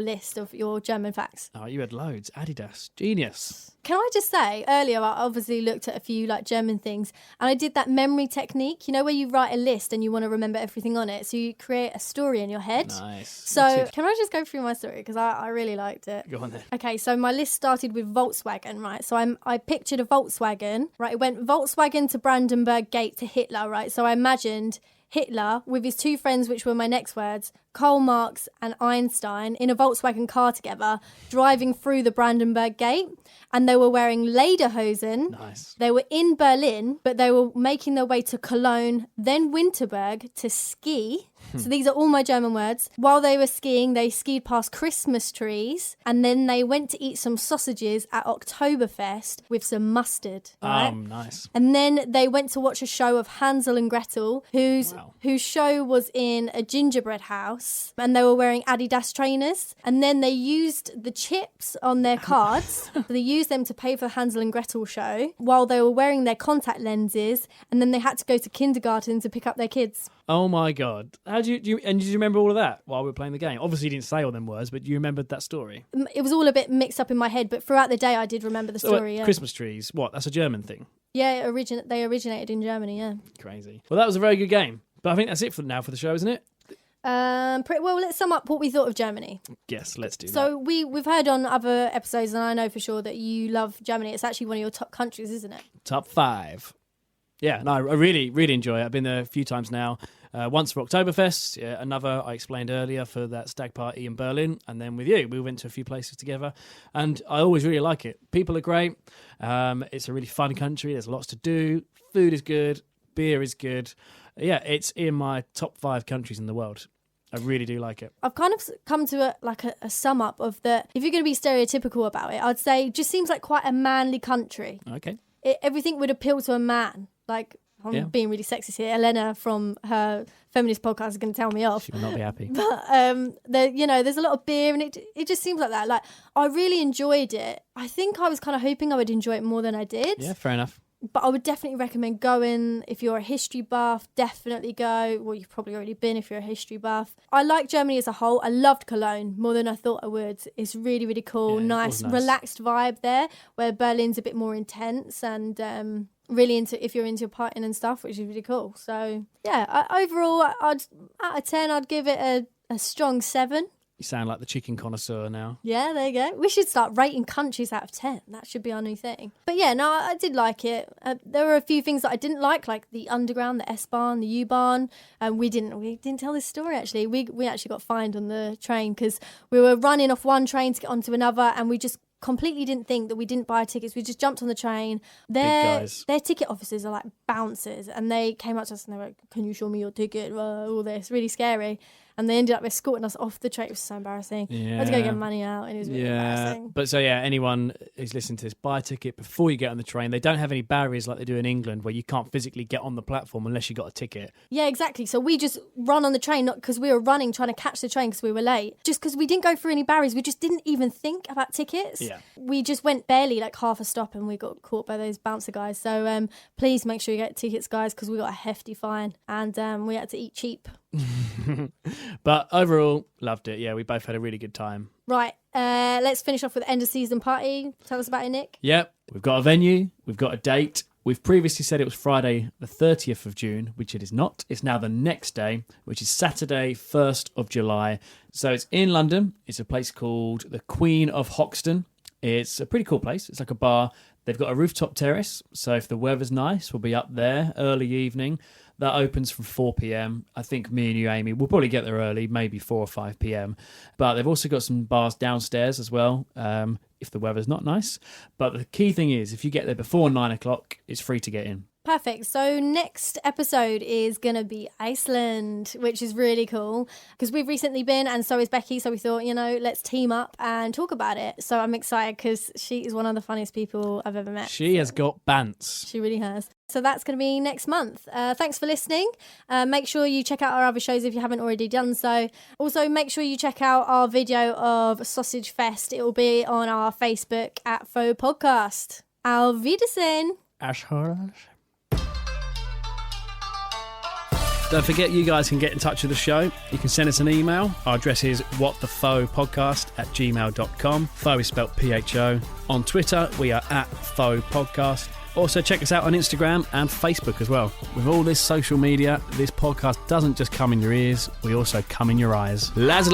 list of your German facts. Oh, you had loads. Adidas, genius. Can I just say, earlier I obviously looked at a few German things, and I did that memory technique, where you write a list and you want to remember everything on it, so you create a story in your head. Nice. So can I just go through my story, because I really liked it. Go on then. Okay, so my list started with Volkswagen, right? So I pictured a Volkswagen, right? It went Volkswagen to Brandenburg Gate to Hitler, right? So I imagined Hitler with his 2 friends, which were my next words, Karl Marx and Einstein, in a Volkswagen car together, driving through the Brandenburg Gate, and they were wearing lederhosen. Nice. They were in Berlin, but they were making their way to Cologne, then Winterberg to ski. So these are all my German words. While they were skiing, they skied past Christmas trees, and then they went to eat some sausages at Oktoberfest with some mustard. Right? Nice. And then they went to watch a show of Hansel and Gretel, whose show was in a gingerbread house, and they were wearing Adidas trainers. And then they used the chips on their cards. So they used them to pay for the Hansel and Gretel show while they were wearing their contact lenses. And then they had to go to kindergarten to pick up their kids. Oh my God. How do you and did you remember all of that while we were playing the game? Obviously you didn't say all them words, but you remembered that story. It was all a bit mixed up in my head, but throughout the day I did remember the story. Yeah, Christmas trees. What? That's a German thing. yeah, they originated in Germany. Yeah. Crazy. Well, that was a very good game. But I think that's it for now for the show, isn't it? Pretty well. Let's sum up what we thought of Germany. Yes, let's do that. So we've heard on other episodes, and I know for sure that you love Germany. It's actually one of your top countries, isn't it? Top 5. Yeah, no, I really, really enjoy it. I've been there a few times now. Once for Oktoberfest, another I explained earlier for that stag party in Berlin, and then with you, we went to a few places together, and I always really like it. People are great. It's a really fun country. There's lots to do. Food is good. Beer is good. Yeah, it's in my top 5 countries in the world. I really do like it. I've kind of come to a sum up of that. If you're going to be stereotypical about it, I'd say it just seems like quite a manly country. Okay. Everything would appeal to a man. Like, I'm being really sexist here. Elena from her feminist podcast is going to tell me off. She will not be happy. But there's a lot of beer, and it just seems like that. Like, I really enjoyed it. I think I was kind of hoping I would enjoy it more than I did. Yeah, fair enough. But I would definitely recommend going. If you're a history buff, definitely go. Well, you've probably already been if you're a history buff. I like Germany as a whole. I loved Cologne more than I thought I would. It's really, really cool. Yeah, nice, relaxed vibe there, where Berlin's a bit more intense and really if you're into partying and stuff, which is really cool. So, yeah, overall, out of 10, I'd give it a strong 7. You sound like the chicken connoisseur now. Yeah, there you go. We should start rating countries out of 10. That should be our new thing. But yeah, no, I did like it. There were a few things that I didn't like the Underground, the S-Bahn, the U-Bahn. We didn't tell this story, actually. We actually got fined on the train because we were running off one train to get onto another, and we just completely didn't think that we didn't buy tickets. We just jumped on the train. Their ticket officers are like bouncers, and they came up to us and they were like, "Can you show me your ticket?" All this, really scary. And they ended up escorting us off the train. It was so embarrassing. Yeah. I had to go get money out, and it was really embarrassing. But so, yeah, anyone who's listening to this, buy a ticket before you get on the train. They don't have any barriers like they do in England where you can't physically get on the platform unless you got a ticket. Yeah, exactly. So we just run on the train, not because we were running, trying to catch the train because we were late. Just because we didn't go through any barriers. We just didn't even think about tickets. Yeah. We just went barely like half a stop, and we got caught by those bouncer guys. So please make sure you get tickets, guys, because we got a hefty fine, and we had to eat cheap. But overall, loved it. Yeah, we both had a really good time. Right, let's finish off with end of season party. Tell us about it, Nick. Yep, we've got a venue, we've got a date. We've previously said it was Friday the 30th of June, which it is not. It's now the next day, which is Saturday 1st of July. So it's in London. It's a place called the Queen of Hoxton. It's a pretty cool place. It's like a bar. They've got a rooftop terrace, so if the weather's nice, we'll be up there early evening. That opens from 4 p.m. I think me and you, Amy, we'll probably get there early, maybe 4 or 5 p.m. But they've also got some bars downstairs as well, if the weather's not nice. But the key thing is, if you get there before 9 o'clock, it's free to get in. Perfect. So next episode is going to be Iceland, which is really cool because we've recently been, and so is Becky. So we thought, let's team up and talk about it. So I'm excited because she is one of the funniest people I've ever met. She has got bants. She really has. So that's going to be next month. Thanks for listening. Make sure you check out our other shows if you haven't already done so. Also, make sure you check out our video of SausageFest. It will be on our Facebook at Faux Podcast. Auf Wiedersehen. Ashhorn. Don't forget, you guys can get in touch with the show. You can send us an email. Our address is whatthefauxpodcast@gmail.com. Faux is spelled PHO. On Twitter, we are at Faux Podcast. Also, check us out on Instagram and Facebook as well. With all this social media, this podcast doesn't just come in your ears, we also come in your eyes. Lads.